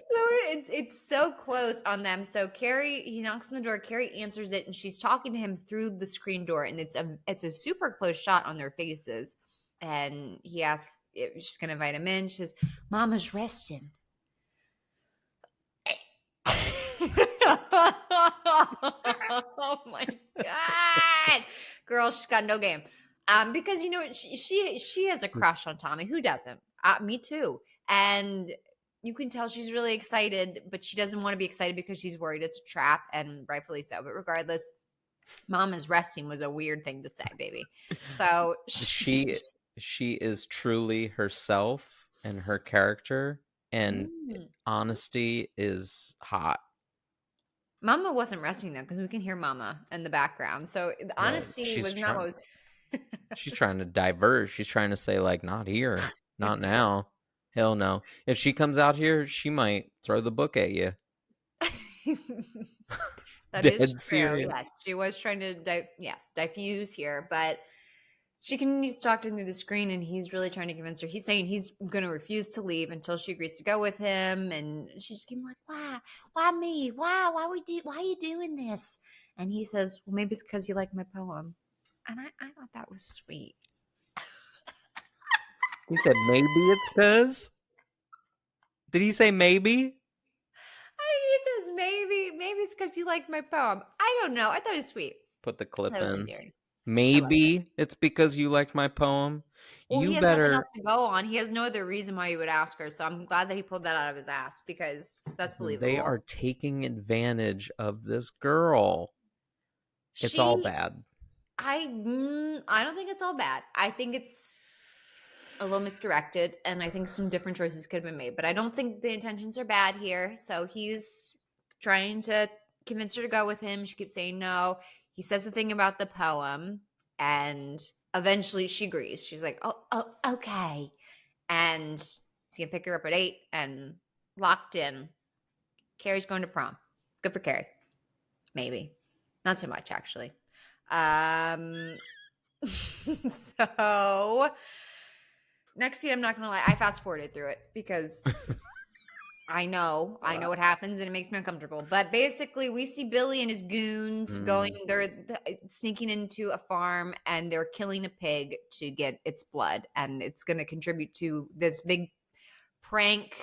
it's so close on them. So he knocks on the door. Carrie answers it, and she's talking to him through the screen door, and it's a super close shot on their faces. And he asks if she's going to invite him in. She says, "Mama's resting." Oh my god, girl, she's got no game. Because she has a crush on Tommy. Who doesn't? Me too. And you can tell she's really excited, but she doesn't want to be excited because she's worried it's a trap, and rightfully so. But regardless, Mama's resting was a weird thing to say, baby. So she is truly herself and her character, and honesty is hot. Mama wasn't resting though, because we can hear Mama in the background. So the honesty was not what was. She's trying to diverge. She's trying to say, like, not here, not now. Hell no. If she comes out here, she might throw the book at you. That is true. Serious. Yes, she was trying to diffuse here, but she continues to talk to him through the screen, and he's really trying to convince her. He's saying he's going to refuse to leave until she agrees to go with him, and she's getting like, why me? Why are you doing this? And he says, well, maybe it's because you like my poem. And I thought that was sweet. He said, maybe it's because? Did he say maybe? He says, maybe it's because you liked my poem. I don't know. I thought it was sweet. Put the clip in. Maybe it's because you liked my poem. Well, he has nothing else to go on. He has no other reason why he would ask her. So I'm glad that he pulled that out of his ass, because that's believable. They are taking advantage of this girl. It's all bad. I don't think it's all bad. I think it's a little misdirected, and I think some different choices could have been made. But I don't think the intentions are bad here. So he's trying to convince her to go with him. She keeps saying no. He says the thing about the poem, and eventually she agrees. She's like, oh, okay. And he's gonna pick her up at 8 and locked in. Carrie's going to prom. Good for Carrie. Maybe. Not so much, actually. So next scene, I'm not gonna lie, I fast forwarded through it because I know what happens and it makes me uncomfortable. But basically, we see Billy and his goons they're sneaking into a farm and they're killing a pig to get its blood, and it's going to contribute to this big prank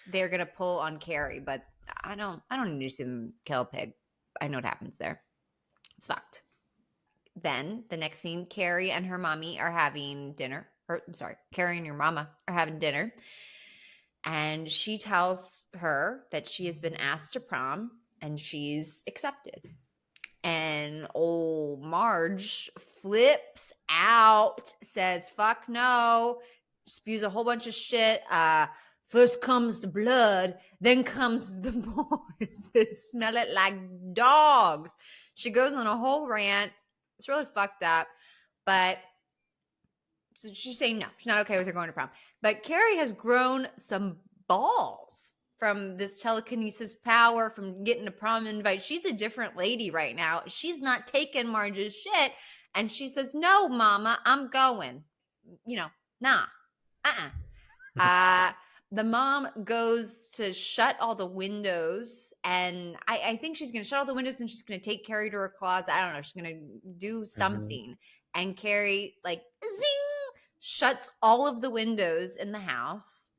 they're going to pull on Carrie. But I don't need to see them kill a pig. I know what happens there. It's fucked. Then the next scene, Carrie and her mommy are having dinner. Carrie and your mama are having dinner. And she tells her that she has been asked to prom and she's accepted. And old Marge flips out, says, fuck no, spews a whole bunch of shit. First comes the blood, then comes the boys that smell it like dogs. She goes on a whole rant. It's really fucked up. But so she's saying no, she's not okay with her going to prom. But Carrie has grown some balls from this telekinesis power, from getting a prom invite. She's a different lady right now. She's not taking Marge's shit. And she says, no, mama, I'm going. Nah. The mom goes to shut all the windows, and I think she's going to shut all the windows and she's going to take Carrie to her closet. I don't know. She's going to do something. And Carrie, like, zing, shuts all of the windows in the house.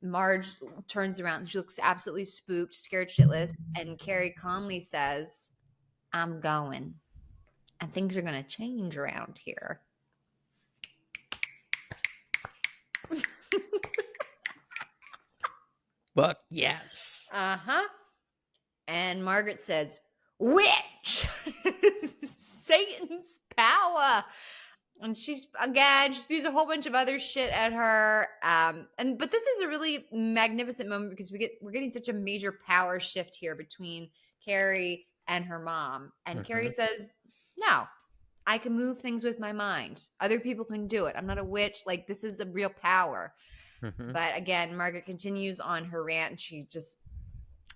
Marge turns around. She looks absolutely spooked, scared shitless. And Carrie calmly says, I'm going. And things are going to change around here. But yes. And Margaret says, witch! Satan's power. And she spews a whole bunch of other shit at her. But this is a really magnificent moment because we're getting such a major power shift here between Carrie and her mom. And Carrie says, no, I can move things with my mind. Other people can do it. I'm not a witch. Like, this is a real power. But again, Margaret continues on her rant, and she just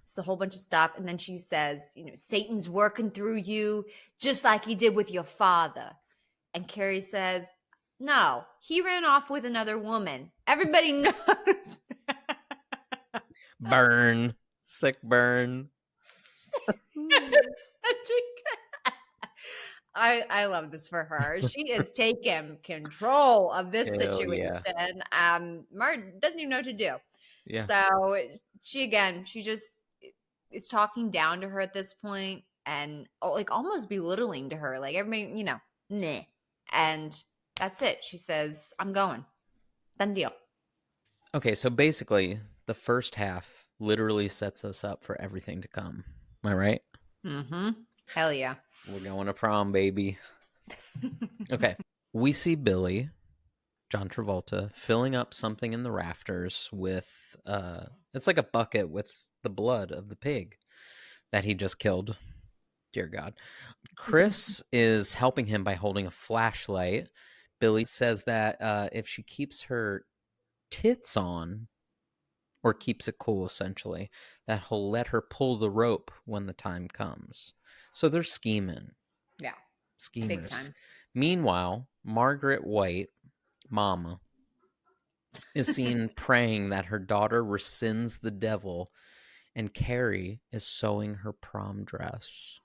it's a whole bunch of stuff. And then she says, Satan's working through you just like he did with your father. And Carrie says, no, he ran off with another woman. Everybody knows. Burn. Sick burn. I love this for her. She is taking control of this situation. Yeah. Martin doesn't even know what to do. Yeah. So she just is talking down to her at this point and like almost belittling to her. Like, everybody, nah. And that's it. She says, I'm going. Done deal. Okay, so basically the first half literally sets us up for everything to come. Am I right? Mm-hmm. Hell yeah. We're going to prom, baby. Okay. We see Billy, John Travolta, filling up something in the rafters with, it's like a bucket with the blood of the pig that he just killed. Dear God. Chris is helping him by holding a flashlight. Billy says that if she keeps her tits on, or keeps it cool, essentially, that he'll let her pull the rope when the time comes. So they're scheming. Yeah. Schemers. Big time. Meanwhile, Margaret White, Mama, is seen praying that her daughter rescinds the devil, and Carrie is sewing her prom dress.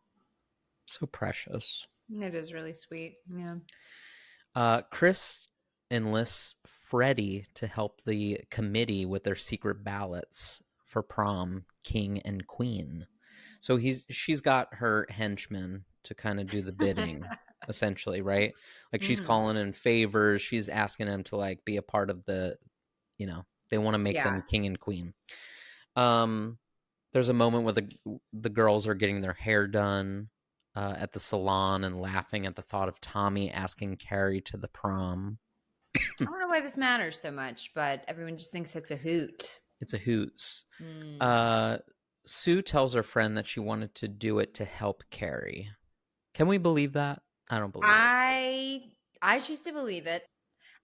So precious. It is really sweet. Yeah. Chris enlists Freddie to help the committee with their secret ballots for prom king and queen. So she's got her henchmen to kind of do the bidding, essentially, right? Like, she's calling in favors. She's asking them to like be a part of the, they want to make them king and queen. There's a moment where the girls are getting their hair done at the salon and laughing at the thought of Tommy asking Carrie to the prom. I don't know why this matters so much, but everyone just thinks it's a hoot. It's a hoots. Sue tells her friend that she wanted to do it to help Carrie. Can we believe that? I don't believe it. I choose to believe it.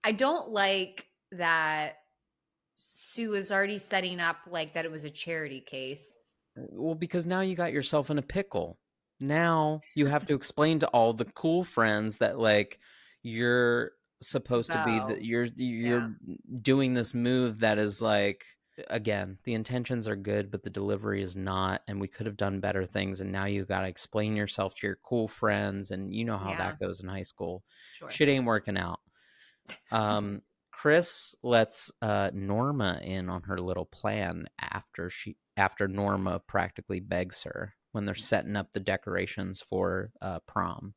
I don't like that Sue was already setting up like that it was a charity case. Well, because now you got yourself in a pickle. Now you have to explain to all the cool friends that like you're supposed to be that you're doing this move that is like, again, the intentions are good, but the delivery is not, and we could have done better things, and now you got to explain yourself to your cool friends, and you know how that goes in high school. Sure. Shit ain't working out. Chris lets Norma in on her little plan after Norma practically begs her when they're setting up the decorations for prom.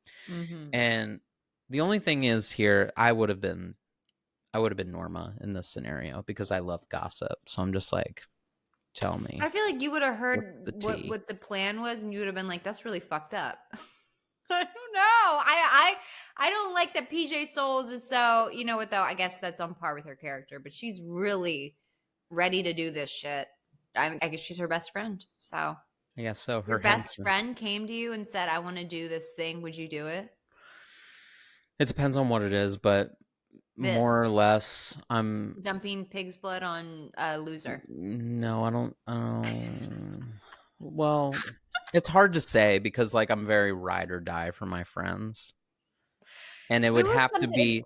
And the only thing is here, I would have been Norma in this scenario because I love gossip. So I'm just like, tell me. I feel like you would have heard what the plan was, and you would have been like, "That's really fucked up." I don't know. I don't like that PJ Souls is so, you know what though? I guess that's on par with her character, but she's really ready to do this shit. I guess she's her best friend. So I guess so. Her best friend came to you and said, "I want to do this thing. Would you do it?" It depends on what it is, but more or less, I'm dumping pig's blood on a loser. No, I don't. Well, it's hard to say because like I'm very ride or die for my friends, and it would have to be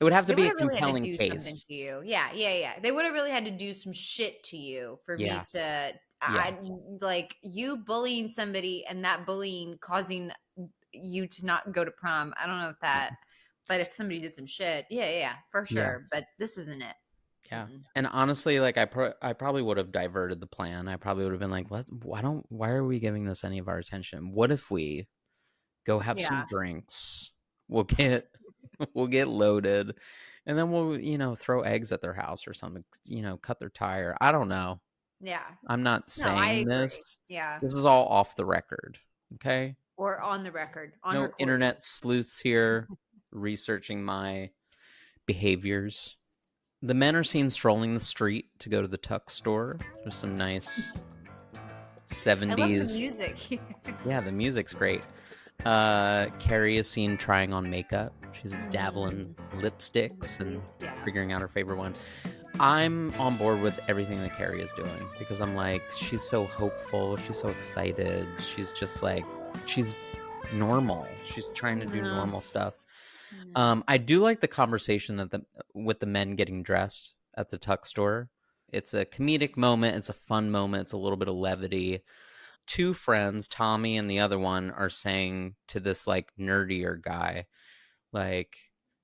a compelling case. To you. Yeah. They would have really had to do some shit to you for me to. Like you bullying somebody and that bullying causing you to not go to prom. I don't know if that. But if somebody did some shit, yeah, for sure. Yeah. But this isn't it. Yeah. And honestly, like I probably would have diverted the plan. I probably would have been like, why are we giving this any of our attention? What if we go have some drinks? We'll get loaded, and then we'll, throw eggs at their house or something, cut their tire. I don't know. Yeah. I'm not saying this. Yeah. This is all off the record. Okay. Or on the record. No recording. Internet sleuths here. Researching my behaviors. The men are seen strolling the street to go to the tuck store. There's some nice 70s. I love the music. Yeah, the music's great. Carrie is seen trying on makeup. She's dabbling lipsticks and figuring out her favorite one. I'm on board with everything that Carrie is doing because I'm like, she's so hopeful. She's so excited. She's just like, she's normal. She's trying to do normal stuff. I do like the conversation with the men getting dressed at the tuck store. It's a comedic moment. It's a fun moment. It's a little bit of levity. Two friends, Tommy and the other one, are saying to this like nerdier guy, like,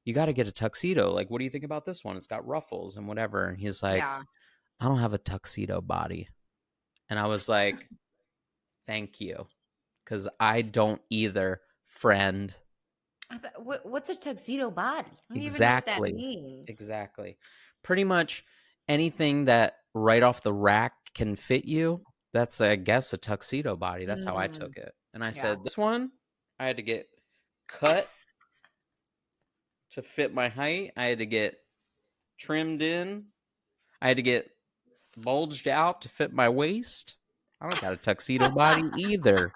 you got to get a tuxedo. Like, what do you think about this one? It's got ruffles and whatever. And he's like, I don't have a tuxedo body. And I was like, thank you. Because I don't either, friend. What's a tuxedo body? I don't exactly. even know what that means. Exactly. Pretty much anything that right off the rack can fit you, that's, I guess, a tuxedo body. That's how I took it. And I said, this one, I had to get cut to fit my height. I had to get trimmed in. I had to get bulged out to fit my waist. I don't got a tuxedo body either.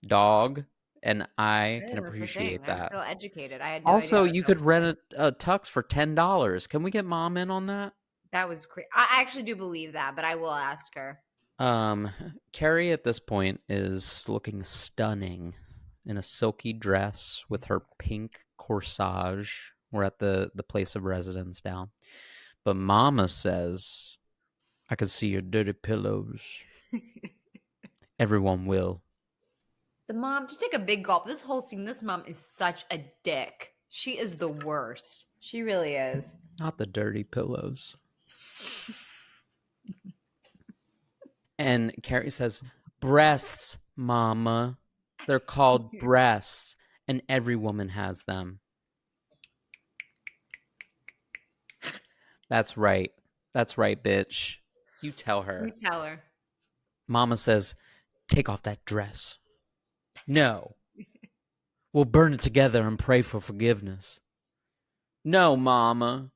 Dog. And I can appreciate that. I feel educated. I had no also, idea you could rent a tux for $10. Can we get mom in on that? That was crazy. I actually do believe that, but I will ask her. Carrie at this point is looking stunning in a silky dress with her pink corsage. We're at the place of residence now. But Mama says, I can see your dirty pillows. Everyone will. The mom, just take a big gulp. This whole scene, this mom is such a dick. She is the worst. She really is. Not the dirty pillows. And Carrie says, breasts, Mama. They're called breasts, and every woman has them. That's right. That's right, bitch. You tell her. You tell her. Mama says, take off that dress. No. We'll burn it together and pray for forgiveness. No, Mama.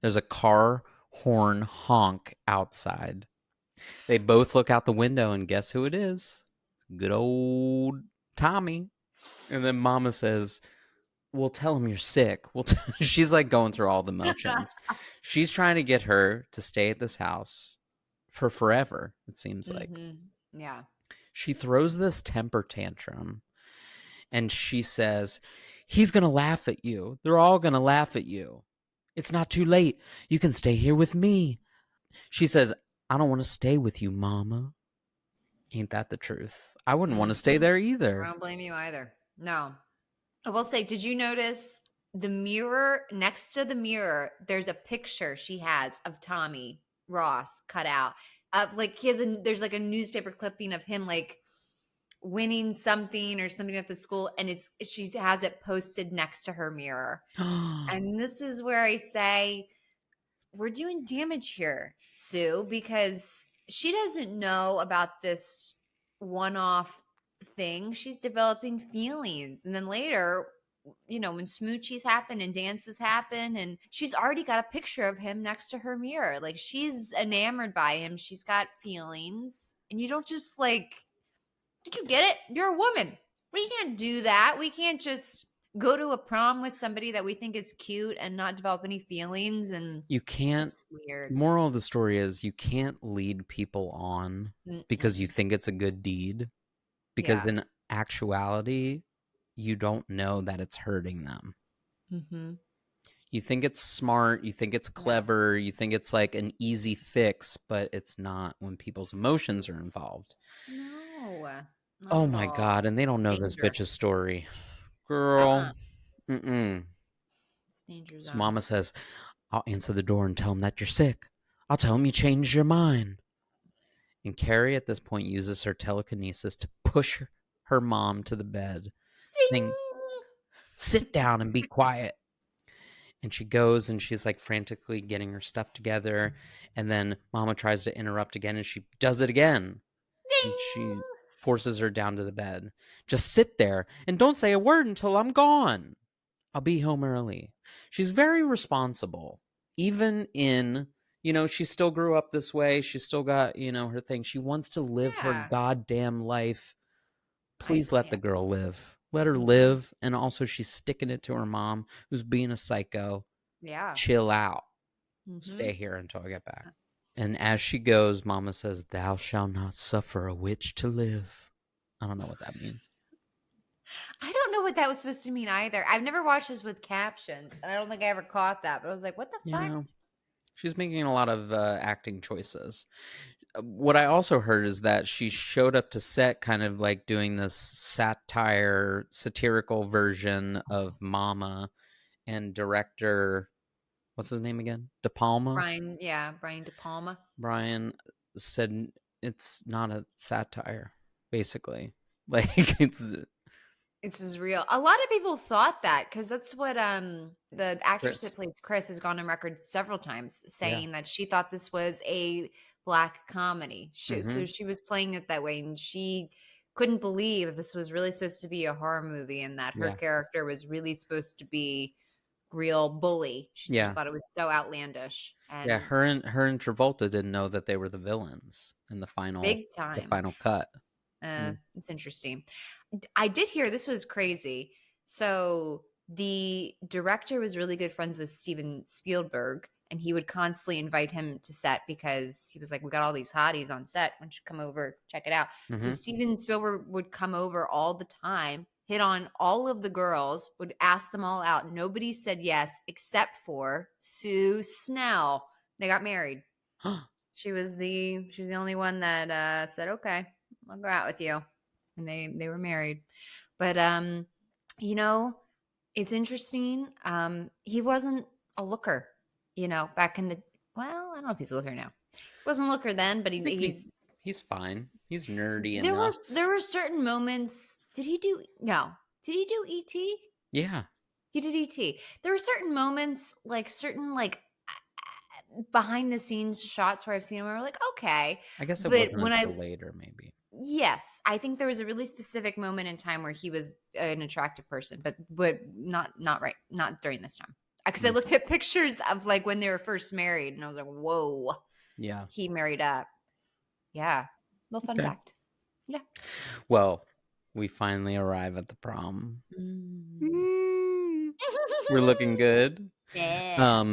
There's a car horn honk outside. They both look out the window, and guess who it is? Good old Tommy. And then Mama says, "Well, tell him you're sick." She's like going through all the motions. She's trying to get her to stay at this house for forever, it seems like. Yeah. She throws this temper tantrum and she says, "He's going to laugh at you. They're all going to laugh at you. It's not too late. You can stay here with me." She says, "I don't want to stay with you, Mama." Ain't that the truth? I wouldn't want to stay there either. I don't blame you either. No. I will say, did you notice the mirror next to the mirror? There's a picture she has of Tommy Ross cut out of like there's like a newspaper clipping of him like winning something or something at the school, and she has it posted next to her mirror. And this is where I say we're doing damage here, Sue, because she doesn't know about this one-off thing. She's developing feelings, and then later, when smoochies happen and dances happen, and she's already got a picture of him next to her mirror. Like, she's enamored by him. She's got feelings, and you don't just like, did you get it? You're a woman. We can't do that. We can't just go to a prom with somebody that we think is cute and not develop any feelings. And you can't. It's weird. Moral of the story is you can't lead people on because you think it's a good deed, because in actuality you don't know that it's hurting them. You think it's smart, you think it's clever, you think it's like an easy fix, but it's not when people's emotions are involved. No. Oh my God, and they don't know this bitch's story. Girl. So Mama says, "I'll answer the door and tell him that you're sick. I'll tell him you changed your mind." And Carrie at this point uses her telekinesis to push her mom to the bed, saying, "Sit down and be quiet." And she goes and she's like frantically getting her stuff together. And then Mama tries to interrupt again and she does it again. And she forces her down to the bed. "Just sit there and don't say a word until I'm gone. I'll be home early." She's very responsible. Even in, she still grew up this way. She's still got, her thing. She wants to live her goddamn life. Please let the girl live. Let her live. And also she's sticking it to her mom, who's being a psycho. Yeah. Chill out. Stay here until I get back. And as she goes, Mama says, "Thou shalt not suffer a witch to live." I don't know what that means. I don't know what that was supposed to mean either. I've never watched this with captions, and I don't think I ever caught that. But I was like, "What the fuck?" She's making a lot of acting choices. What I also heard is that she showed up to set kind of like doing this satirical version of Mama, and director, what's his name again? De Palma? Brian De Palma. Brian said it's not a satire, basically. Like, This is real. A lot of people thought that because that's what the actress that plays Chris has gone on record several times saying that she thought this was a Black comedy. So she was playing it that way, and she couldn't believe this was really supposed to be a horror movie and that her character was really supposed to be real bully. She just thought it was so outlandish. And her and Travolta didn't know that they were the villains in the final cut. It's interesting. I did hear this was crazy. So the director was really good friends with Steven Spielberg, and he would constantly invite him to set because he was like, "We got all these hotties on set. Why don't you come over, check it out?" So Steven Spielberg would come over all the time, hit on all of the girls, would ask them all out. Nobody said yes except for Sue Snell. They got married. She was the only one that said, "Okay, I'll go out with you." And they were married. But it's interesting. He wasn't a looker, back in the I don't know if he's a looker now. He wasn't a looker then, but he's fine. He's nerdy enough. There were certain moments. Did he do E.T.? Yeah. He did E.T. There were certain moments, like certain behind the scenes shots where I've seen him where we're like, okay. I guess it wasn't until later, maybe. Yes, I think there was a really specific moment in time where he was an attractive person, but not right, not during this time. Because I looked at pictures of like when they were first married, and I was like, whoa. Yeah. He married up. Yeah. Little fun fact. Yeah. Well, we finally arrive at the prom. We're looking good. Yeah.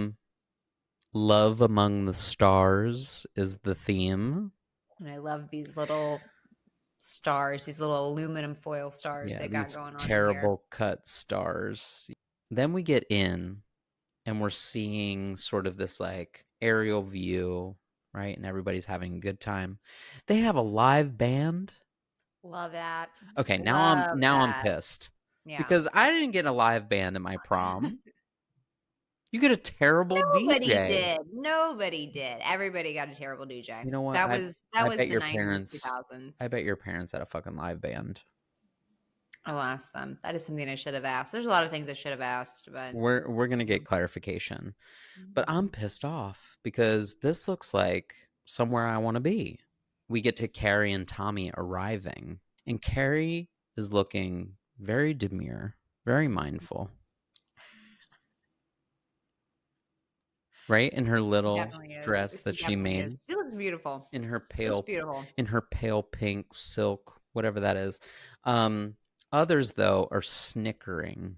Love among the stars is the theme. And I love these little stars, these little aluminum foil stars they got going on. Terrible cut stars. Then we get in and we're seeing sort of this like aerial view, right? And everybody's having a good time. They have a live band. Love that. Okay, now I'm pissed. Yeah. Because I didn't get a live band at my prom. You get a terrible DJ. Nobody did. Everybody got a terrible DJ. You know what? That was the 90s, 2000s. I bet your parents had a fucking live band. I'll ask them. That is something I should have asked. There's a lot of things I should have asked, but we're gonna get clarification. But I'm pissed off because this looks like somewhere I want to be. We get to Carrie and Tommy arriving, and Carrie is looking very demure, very mindful. Right? In her little dress that she made. She looks beautiful. In her pale pink silk, whatever that is. Others, though, are snickering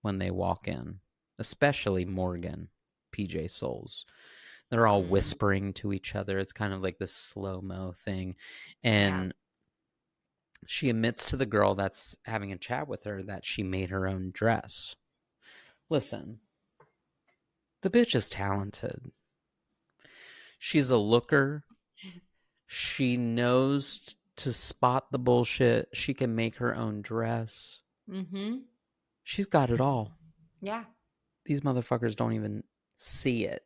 when they walk in, especially Morgan, PJ Souls. They're all whispering to each other. It's kind of like this slow-mo thing. And she admits to the girl that's having a chat with her that she made her own dress. Listen, the bitch is talented. She's a looker. She knows to spot the bullshit. She can make her own dress. She's got it all. Yeah. These motherfuckers don't even see it.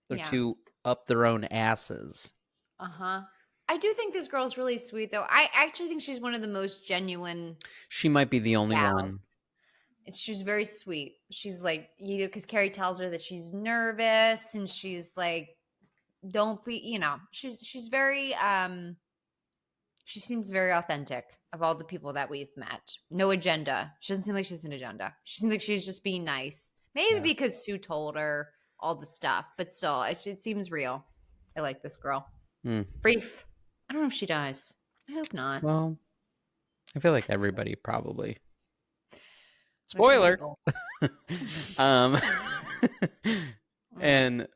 They're too up their own asses. I do think this girl's really sweet, though. I actually think she's one of the most genuine. She might be the only one. She's very sweet. She's like, because Carrie tells her that she's nervous, and she's like, don't be, she's very, she seems very authentic of all the people that we've met. No agenda. She doesn't seem like she has an agenda. She seems like she's just being nice. Maybe because Sue told her all the stuff, but still, it seems real. I like this girl. Brief. I don't know if she dies. I hope not. Well, I feel like everybody probably. Spoiler. And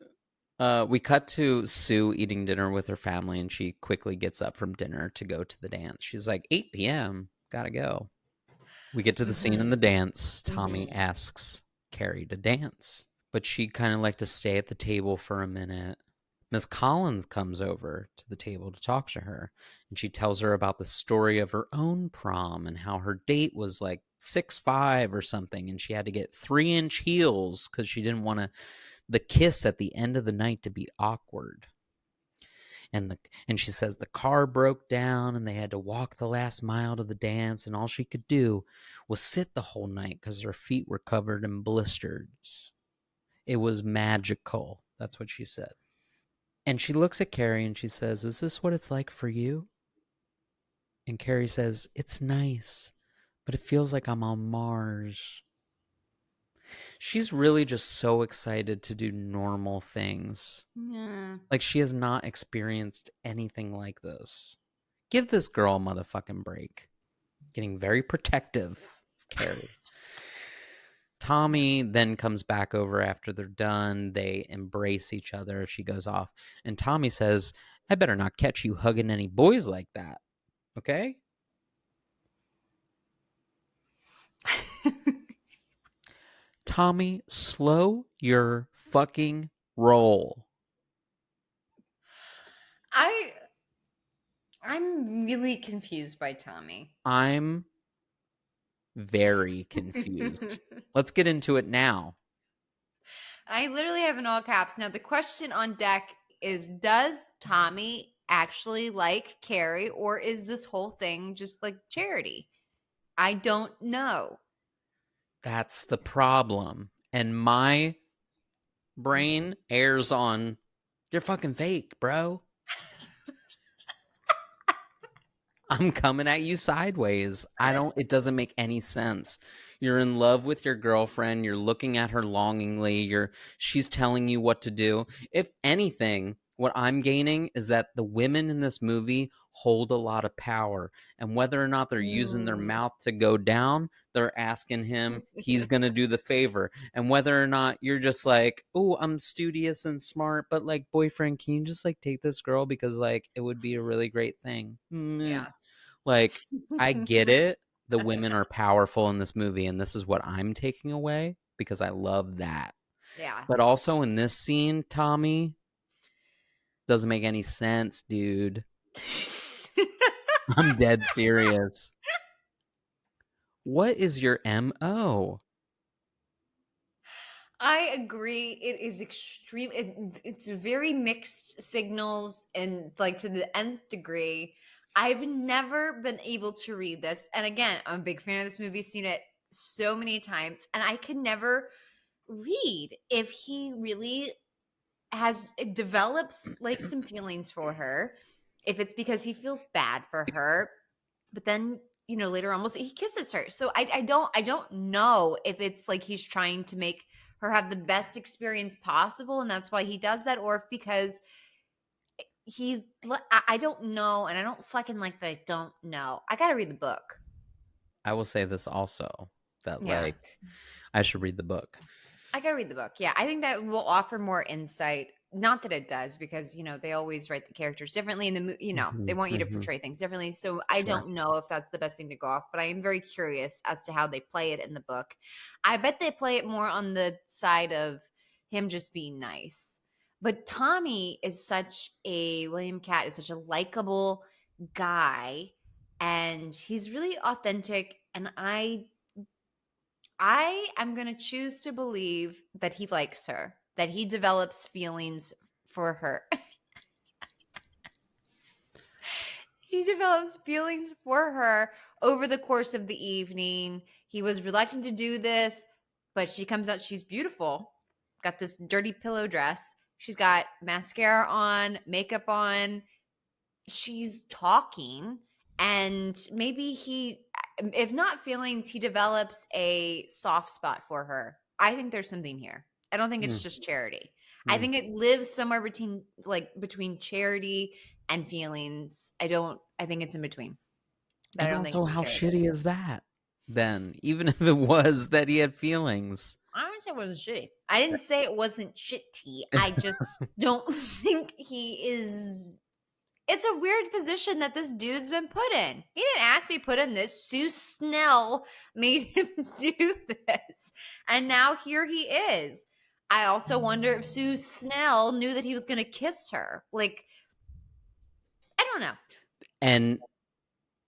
we cut to Sue eating dinner with her family, and she quickly gets up from dinner to go to the dance. She's like, 8 p.m. Gotta go. We get to the scene in the dance. Tommy asks Carrie to dance, but she'd kind of like to stay at the table for a minute. Miss Collins comes over to the table to talk to her, and she tells her about the story of her own prom and how her date was like 6'5" or something, and she had to get 3-inch heels because she didn't want the kiss at the end of the night to be awkward. And she says the car broke down and they had to walk the last mile to the dance, and all she could do was sit the whole night because her feet were covered in blisters. It was magical. That's what she said. And she looks at Carrie and she says, "Is this what it's like for you?" And Carrie says, "It's nice, but it feels like I'm on Mars." She's really just so excited to do normal things. Yeah. Like she has not experienced anything like this. Give this girl a motherfucking break. Getting very protective of Carrie. Tommy then comes back over after they're done. They embrace each other. She goes off. And Tommy says, "I better not catch you hugging any boys like that. Okay?" Tommy, slow your fucking roll. I'm really confused by Tommy. I'm very confused. Let's get into it now. I literally have in all caps. Now, the question on deck is, does Tommy actually like Carrie, or is this whole thing just like charity? I don't know. That's the problem. And my brain airs on, "You're fucking fake, bro. I'm coming at you sideways." It doesn't make any sense. You're in love with your girlfriend. You're looking at her longingly. She's telling you what to do. If anything, what I'm gaining is that the women in this movie hold a lot of power. And whether or not they're using their mouth to go down, they're asking him, he's going to do the favor. And whether or not you're just like, oh, I'm studious and smart, but like, boyfriend, can you just like take this girl? Because like, it would be a really great thing. Yeah. Like, I get it. The women are powerful in this movie, and this is what I'm taking away because I love that. Yeah. But also in this scene, Tommy, doesn't make any sense, dude. I'm dead serious. What is your MO? I agree. It is extreme. It's very mixed signals and like to the nth degree. I've never been able to read this. And again, I'm a big fan of this movie, seen it so many times, and I can never read if he really has it develops like some feelings for her, if it's because he feels bad for her, but then later almost he kisses her. So I don't know if it's like he's trying to make her have the best experience possible and that's why he does that, or if because I don't know, and I don't fucking like that I don't know. I gotta read the book. I will say this also, that Yeah, like I should read the book. I gotta read the book. Yeah, I think that will offer more insight. Not that it does, because they always write the characters differently, and they want you to portray things differently. So I Sure. don't know if that's the best thing to go off, but I am very curious as to how they play it in the book. I bet they play it more on the side of him just being nice. But Tommy is such a William Cat is such a likable guy, and he's really authentic, and I am going to choose to believe that he likes her, that he develops feelings for her. He develops feelings for her over the course of the evening. He was reluctant to do this, but she comes out. She's beautiful. Got this dirty pillow dress. She's got mascara on, makeup on. She's talking. And maybe if not feelings, he develops a soft spot for her. I think there's something here. I don't think it's just charity. I think it lives somewhere between charity and feelings. I think it's in between. But I And don't think also, it's how charity. shitty is that then? Even if it was that he had feelings. I didn't say it wasn't shitty. I didn't say it wasn't shitty. I just don't think he is. It's a weird position that this dude's been put in. He didn't ask to be put in this. Sue Snell made him do this. And now here he is. I also wonder if Sue Snell knew that he was going to kiss her. Like, I don't know. And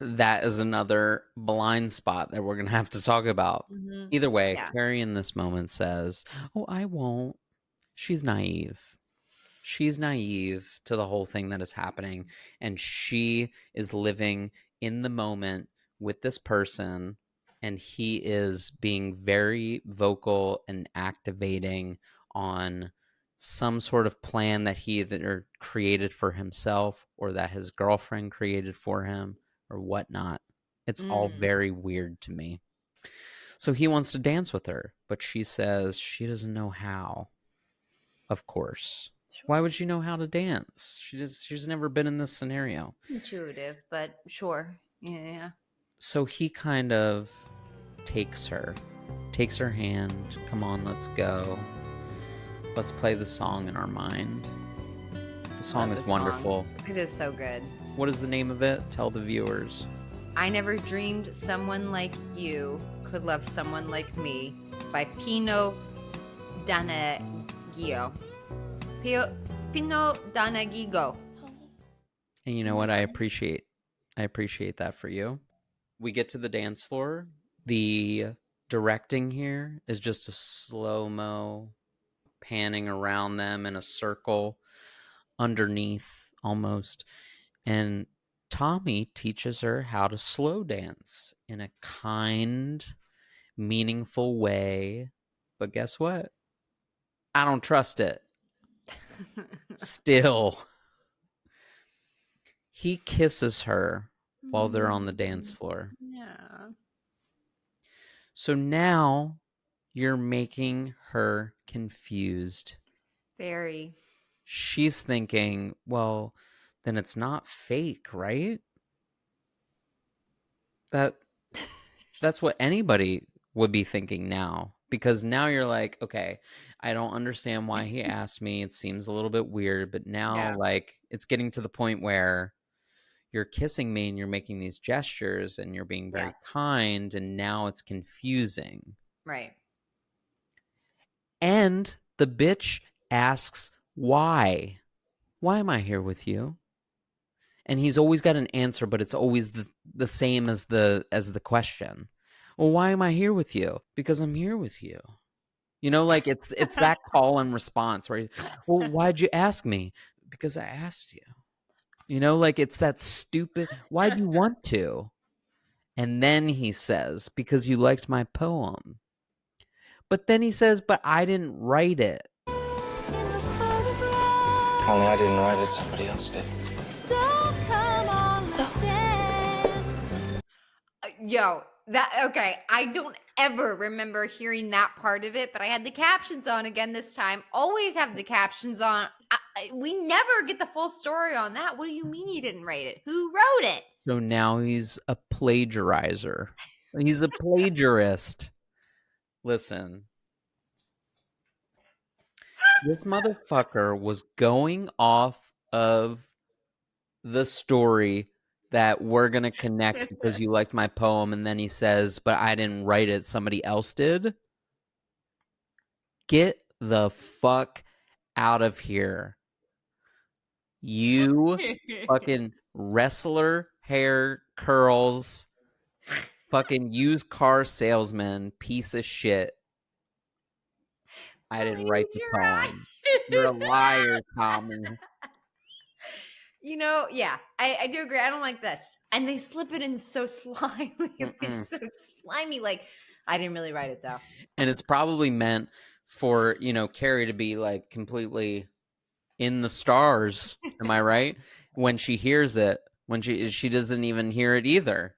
that is another blind spot that we're going to have to talk about. Mm-hmm. Either way, Yeah. Carrie in this moment says, oh, I won't. She's naive. She's naive to the whole thing that is happening. And she is living in the moment with this person. And he is being very vocal and activating on some sort of plan that he either created for himself or that his girlfriend created for him or whatnot. It's all very weird to me. So he wants to dance with her, but she says she doesn't know how. Of course. Why would she know how to dance? She's never been in this scenario. Intuitive, but sure. Yeah. So he kind of takes her hand. Come on, let's go. Let's play the song in our mind. The song is wonderful. It is so good. What is the name of it? Tell the viewers. I Never Dreamed Someone Like You Could Love Someone Like Me by Pino Donaggio. Pino Donaggio. And you know what? I appreciate that for you. We get to the dance floor. The directing here is just a slow-mo panning around them in a circle underneath almost. And Tommy teaches her how to slow dance in a kind, meaningful way. But guess what? I don't trust it. Still. He kisses her while they're on the dance floor. Yeah. So now you're making her confused. Very. She's thinking, well, then it's not fake, right? That's what anybody would be thinking now, because now you're like, okay, I don't understand why he asked me. It seems a little bit weird, but now like it's getting to the point where you're kissing me and you're making these gestures and you're being very kind, and now it's confusing. Right. And the bitch asks, why? Why am I here with you? And he's always got an answer, but it's always the same as the question. Well, why am I here with you? Because I'm here with you. You know, like it's that call and response where, well, why'd you ask me? Because I asked you. You know, like it's that stupid, why'd you want to? And then he says, because you liked my poem. But then he says, but I didn't write it. Only I didn't write it, somebody else did. So come on, let's dance. Okay. I don't ever remember hearing that part of it, but I had the captions on again this time. Always have the captions on. We never get the full story on that. What do you mean he didn't write it? Who wrote it? So now he's a plagiarizer. He's a plagiarist. Listen. This motherfucker was going off of the story that we're going to connect because you liked my poem, and then he says, but I didn't write it, somebody else did. Get the fuck out of here. You fucking wrestler hair curls, fucking used car salesman, piece of shit. I didn't write the poem. You're a liar, Tommy. You know, yeah, I do agree. I don't like this. And they slip it in so slimy. It's so slimy. Like, I didn't really write it, though. And it's probably meant for, you know, Carrie to be like completely in the stars. Am I right? When she hears it, when she doesn't even hear it either.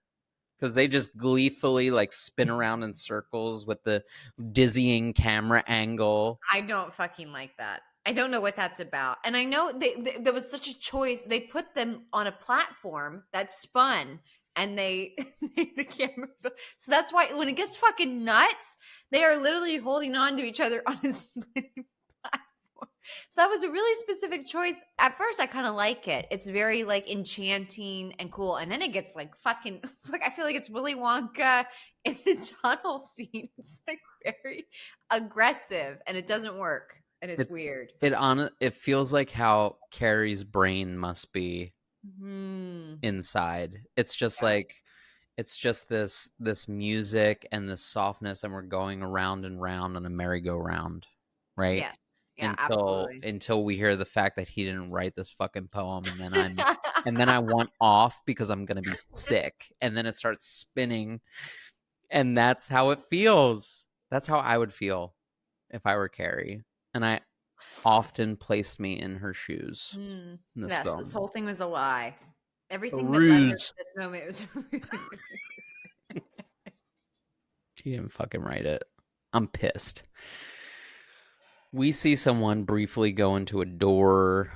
Because they just gleefully like spin around in circles with the dizzying camera angle. I don't fucking like that. I don't know what that's about. And I know there was such a choice. They put them on a platform that spun and they the camera. So that's why when it gets fucking nuts, they are literally holding on to each other on a spinning platform. So that was a really specific choice. At first, I kind of like it. It's very like enchanting and cool. And then it gets like fucking, I feel like it's Willy Wonka in the tunnel scene. It's like very aggressive and it doesn't work. And it's weird. It feels like how Carrie's brain must be inside. It's just like, it's just this music and this softness, and we're going around and round on a merry-go-round, right? Yeah, absolutely. Until we hear the fact that he didn't write this fucking poem, and then I want off because I'm gonna be sick, and then it starts spinning, and that's how it feels. That's how I would feel if I were Carrie. And I often placed me in her shoes in this film. This whole thing was a lie. Everything that led us to this moment was a ruse. He didn't fucking write it. I'm pissed. We see someone briefly go into a door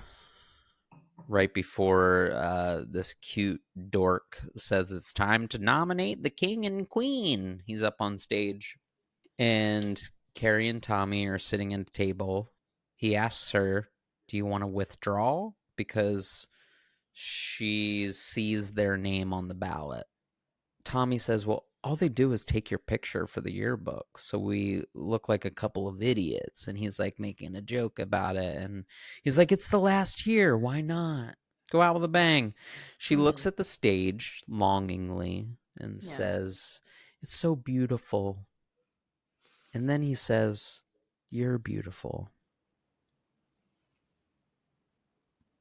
right before this cute dork says it's time to nominate the king and queen. He's up on stage. And Carrie and Tommy are sitting at a table. He asks her, do you want to withdraw? Because she sees their name on the ballot. Tommy says, well, all they do is take your picture for the yearbook, so we look like a couple of idiots. And he's like making a joke about it. And he's like, it's the last year. Why not? Go out with a bang. She looks at the stage longingly and says, it's so beautiful. And then he says, you're beautiful.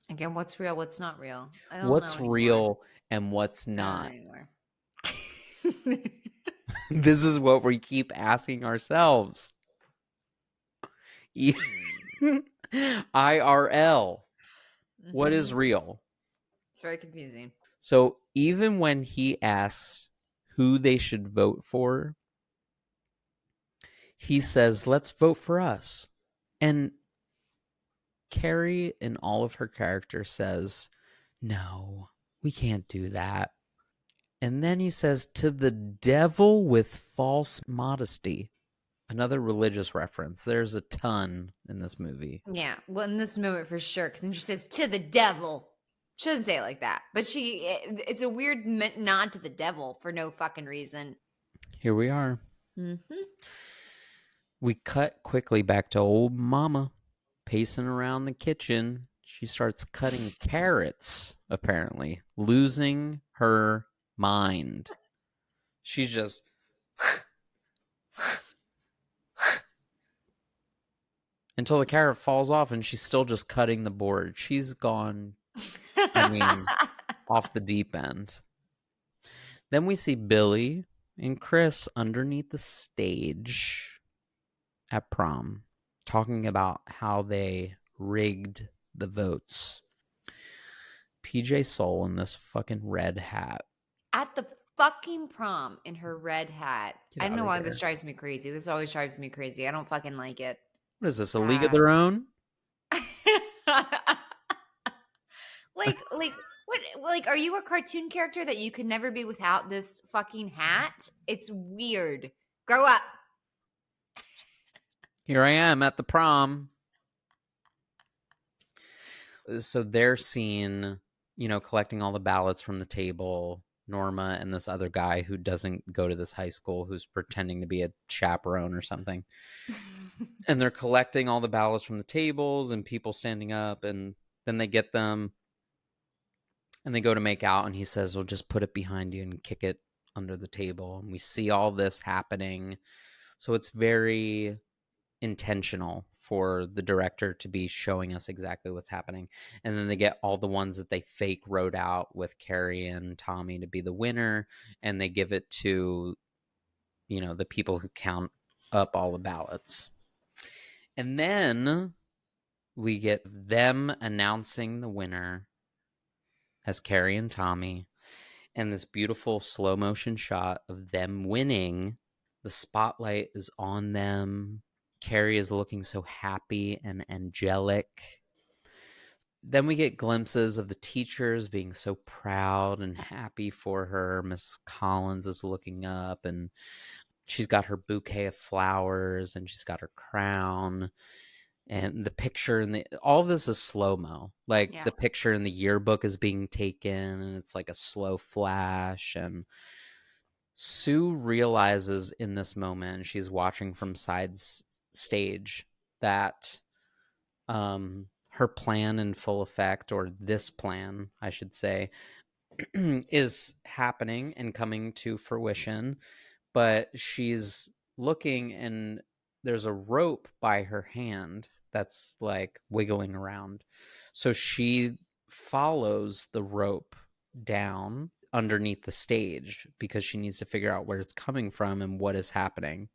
Again, what's real? What's not real? I don't what's know real and what's not? This is what we keep asking ourselves. IRL. What is real? It's very confusing. So even when he asks who they should vote for, he says, let's vote for us. And Carrie, in all of her character, says, no, we can't do that. And then he says, to the devil with false modesty. Another religious reference. There's a ton in this movie. Yeah, well, in this moment for sure, because then she says, to the devil. She doesn't say it like that, but it's a weird nod to the devil for no fucking reason. Here we are. Mm-hmm. We cut quickly back to old mama pacing around the kitchen. She starts cutting carrots, apparently, losing her mind. She's just until the carrot falls off and she's still just cutting the board. She's gone, I mean, off the deep end. Then we see Billy and Chris underneath the stage at prom, talking about how they rigged the votes. PJ Soul in this fucking red hat. At the fucking prom in her red hat. Get I don't know why there. this drives me crazy. This always drives me crazy. I don't fucking like it. What is this, a league of their own? Like, what? Like, are you a cartoon character that you could never be without this fucking hat? It's weird. Grow up. Here I am at the prom. So they're seen, collecting all the ballots from the table. Norma and this other guy who doesn't go to this high school, who's pretending to be a chaperone or something. And they're collecting all the ballots from the tables and people standing up, and then they get them and they go to make out, and he says, well, just put it behind you and kick it under the table. And we see all this happening. So it's very intentional for the director to be showing us exactly what's happening. And then they get all the ones that they fake wrote out with Carrie and Tommy to be the winner, and they give it to, the people who count up all the ballots. And then we get them announcing the winner as Carrie and Tommy, and this beautiful slow motion shot of them winning. The spotlight is on them. Carrie is looking so happy and angelic. Then we get glimpses of the teachers being so proud and happy for her. Miss Collins is looking up, and she's got her bouquet of flowers, and she's got her crown. And the picture and all of this is slow-mo. Like, the picture in the yearbook is being taken, and it's like a slow flash. And Sue realizes in this moment, she's watching from stage, that her plan in full effect, or this plan, I should say, is happening and coming to fruition. But she's looking, and there's a rope by her hand that's like wiggling around. So she follows the rope down underneath the stage because she needs to figure out where it's coming from and what is happening.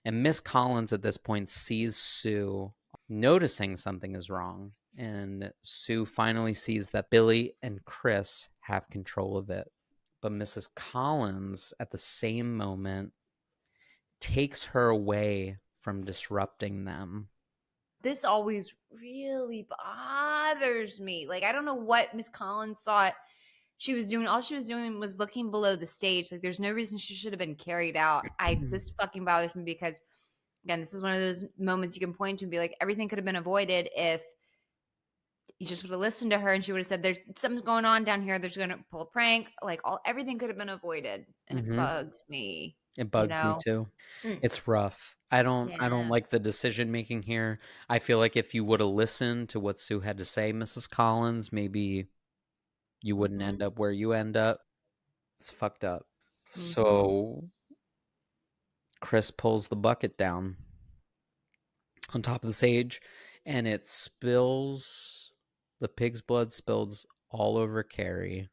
And Miss Collins at this point sees Sue noticing something is wrong. And Sue finally sees that Billy and Chris have control of it. But Mrs. Collins, at the same moment, takes her away from disrupting them. This always really bothers me. Like, I don't know what Miss Collins thought she was doing. All she was doing was looking below the stage. Like, there's no reason she should have been carried out. This fucking bothers me because, again, this is one of those moments you can point to and be like, everything could have been avoided if you just would have listened to her and she would have said, there's something's going on down here. They're going to pull a prank. Like, everything could have been avoided. And it bugs me. It bugs me too. It's rough. I don't like the decision making here. I feel like if you would have listened to what Sue had to say, Mrs. Collins, maybe you wouldn't end up where you end up. It's fucked up. So Chris pulls the bucket down on top of the stage, and it spills. The pig's blood spills all over Carrie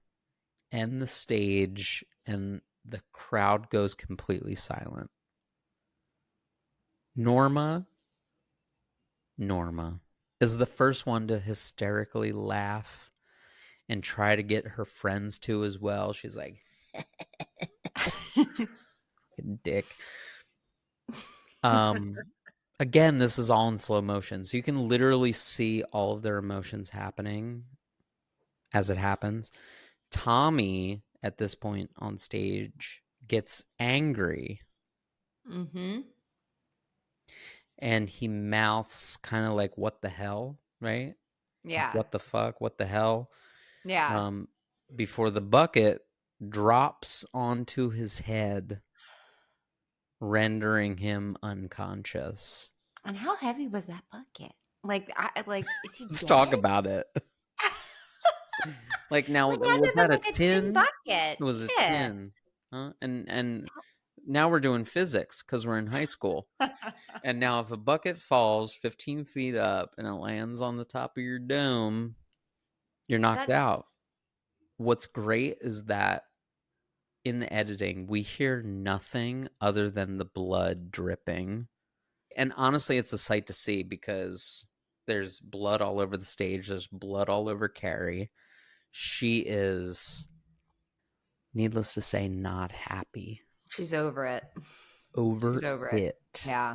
and the stage, and the crowd goes completely silent. Norma is the first one to hysterically laugh and try to get her friends to as well. She's like, dick. Again, this is all in slow motion, so you can literally see all of their emotions happening as it happens. Tommy, at this point on stage, gets angry. Mm-hmm. And he mouths kind of like, what the hell, right? Yeah. What the fuck? What the hell? Yeah. Before the bucket drops onto his head, rendering him unconscious. And how heavy was that bucket? Like, is he Let's dead? talk about it. Like, now, was that a tin bucket? It was a tin. Huh? And now we're doing physics because we're in high school. And now if a bucket falls 15 feet up and it lands on the top of your dome, you're knocked out. What's great is that in the editing, we hear nothing other than the blood dripping. And honestly, it's a sight to see because there's blood all over the stage. There's blood all over Carrie. She is, needless to say, not happy. She's over it. Over it. Yeah.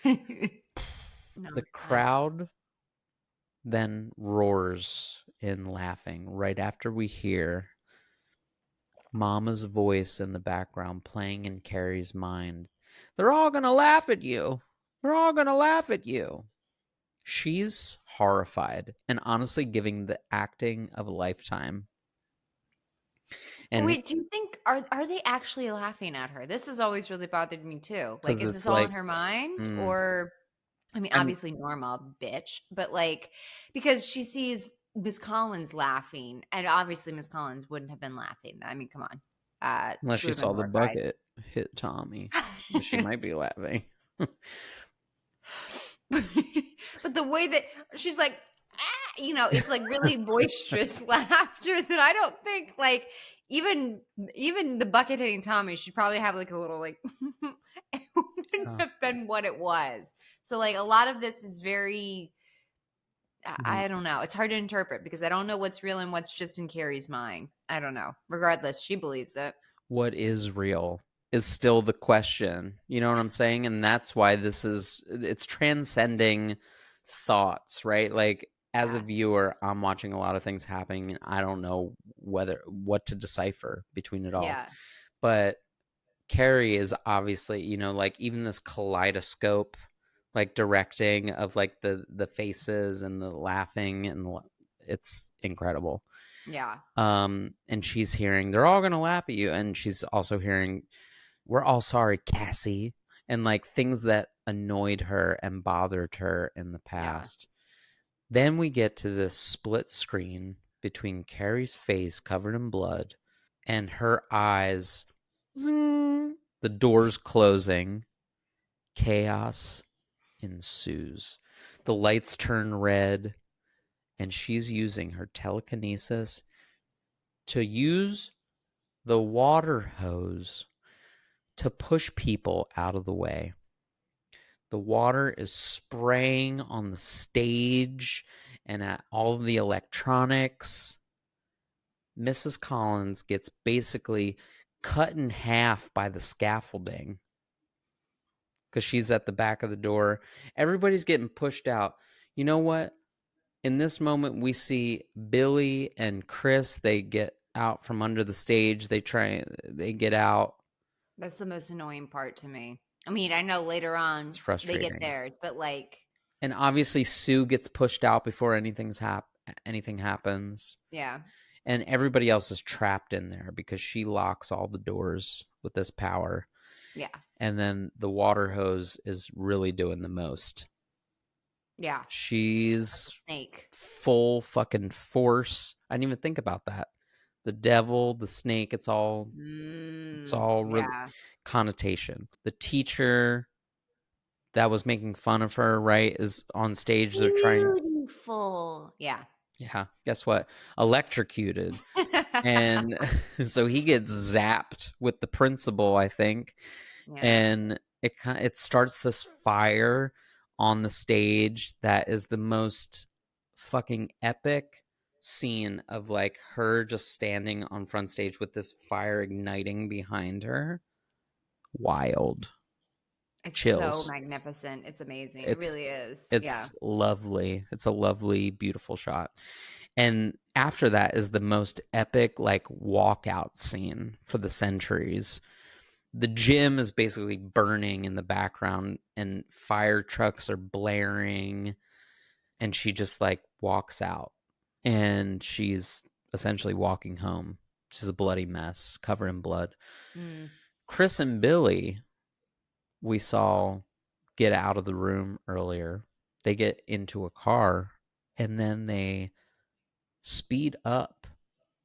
The crowd then roars in laughing right after we hear Mama's voice in the background playing in Carrie's mind. They're all going to laugh at you. They're all going to laugh at you. She's horrified and honestly giving the acting of a lifetime. And wait, do you think are they actually laughing at her? This has always really bothered me too. Like, is this all in her mind? Or, I mean, obviously Norma, bitch, but like, because she sees Miss Collins laughing, and obviously Miss Collins wouldn't have been laughing. I mean, come on. Unless she saw the bucket hit Tommy. She might be laughing. But the way that she's like, it's like really boisterous laughter that I don't think like even the bucket hitting Tommy should probably have like a little like it wouldn't have been what it was. So like a lot of this is very I don't know. It's hard to interpret because I don't know what's real and what's just in Carrie's mind. I don't know. Regardless, she believes it. What is real is still the question. You know what I'm saying? And that's why it's transcending thoughts, right? Like as a viewer, I'm watching a lot of things happening and I don't know what to decipher between it all. Yeah. But Carrie is obviously, like even this kaleidoscope like directing of like the faces and the laughing and it's incredible. Yeah. And she's hearing they're all gonna laugh at you, and she's also hearing we're all sorry, Cassie, and like things that annoyed her and bothered her in the past. Yeah. Then we get to this split screen between Carrie's face covered in blood and her eyes, zing, the doors closing, chaos ensues. The lights turn red, and she's using her telekinesis to use the water hose to push people out of the way. The water is spraying on the stage and at all of the electronics. Mrs. Collins gets basically cut in half by the scaffolding because she's at the back of the door. Everybody's getting pushed out. You know what? In this moment, we see Billy and Chris. They get out from under the stage. They get out. That's the most annoying part to me. I mean, I know later on it's frustrating. They get theirs, but like, and obviously Sue gets pushed out before anything happens. Yeah. And everybody else is trapped in there because she locks all the doors with this power. Yeah. And then the water hose is really doing the most. Yeah. She's snake. Full fucking force. I didn't even think about that. The devil, the snake, it's all connotation. The teacher that was making fun of her, right, is on stage. They're trying. Beautiful. Yeah. Yeah. Guess what? Electrocuted. And so he gets zapped with the principal, I think. Yeah. And it starts this fire on the stage that is the most fucking epic scene of like her just standing on front stage with this fire igniting behind her. Wild. It's chills. so magnificent. It's amazing. It really is. It's lovely. It's a lovely, beautiful shot. And after that is the most epic, like, walkout scene for the Centuries. The gym is basically burning in the background and fire trucks are blaring. And she just, like, walks out. And she's essentially walking home. She's a bloody mess, covered in blood. Chris and Billy, we saw get out of the room earlier. They get into a car and then they speed up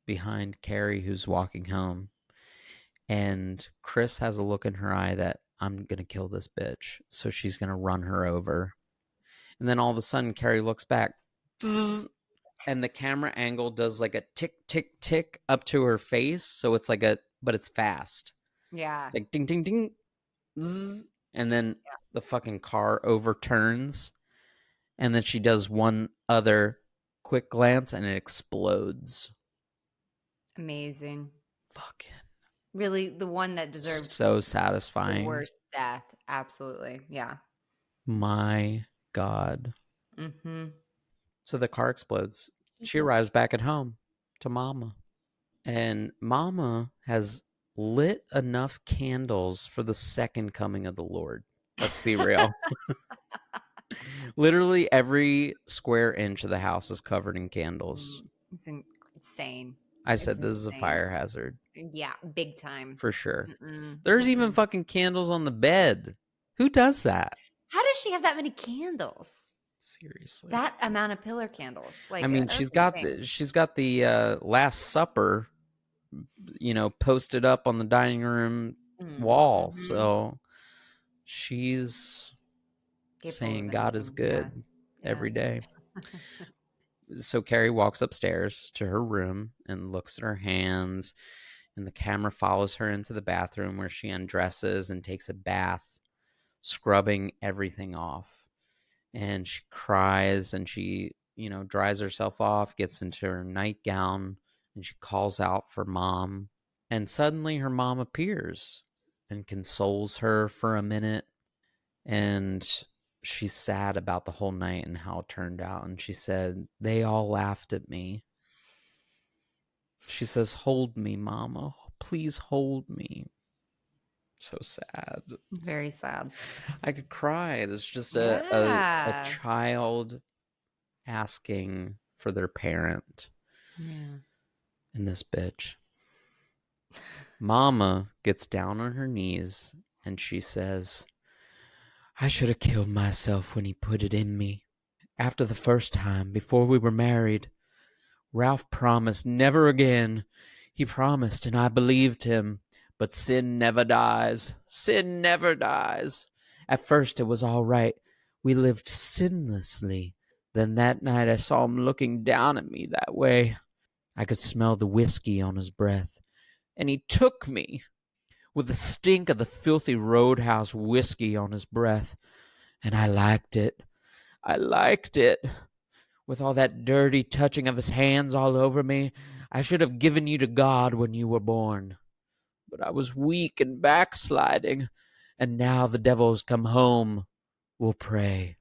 behind Carrie, who's walking home. And Chris has a look in her eye that I'm going to kill this bitch. So she's going to run her over. And then all of a sudden, Carrie looks back. And the camera angle does like a tick, tick, tick up to her face. So it's like but it's fast. Yeah. It's like ding, ding, ding. Zzz. And then the fucking car overturns. And then she does one other quick glance and it explodes. Amazing. Fucking. Really, the one that deserves so satisfying. The worst death. Absolutely. Yeah. My God. So the car explodes. She arrives back at home to Mama. And Mama has lit enough candles for the second coming of the Lord. Let's be real. Literally every square inch of the house is covered in candles. It's insane. I said this is a fire hazard. Yeah, big time. For sure. There's even fucking candles on the bed. Who does that? How does she have that many candles? Seriously. That amount of pillar candles. Like, I mean, she's got the Last Supper, posted up on the dining room wall. So she's saying God is good every day. So Carrie walks upstairs to her room and looks at her hands, and the camera follows her into the bathroom where she undresses and takes a bath, scrubbing everything off. And she cries and she, dries herself off, gets into her nightgown, and she calls out for Mom. And suddenly her mom appears and consoles her for a minute. And she's sad about the whole night and how it turned out. And she said, they all laughed at me. She says, hold me, Mama. Please hold me. So sad. Very sad. I could cry. There's just a child asking for their parent. Yeah. And this bitch. Mama gets down on her knees and she says, I should have killed myself when he put it in me. After the first time, before we were married, Ralph promised never again. He promised, and I believed him. But sin never dies. Sin never dies. At first it was all right. We lived sinlessly. Then that night I saw him looking down at me that way. I could smell the whiskey on his breath. And he took me. With the stink of the filthy roadhouse whiskey on his breath. And I liked it. I liked it. With all that dirty touching of his hands all over me, I should have given you to God when you were born. But I was weak and backsliding, and now the devil's come home. We'll pray.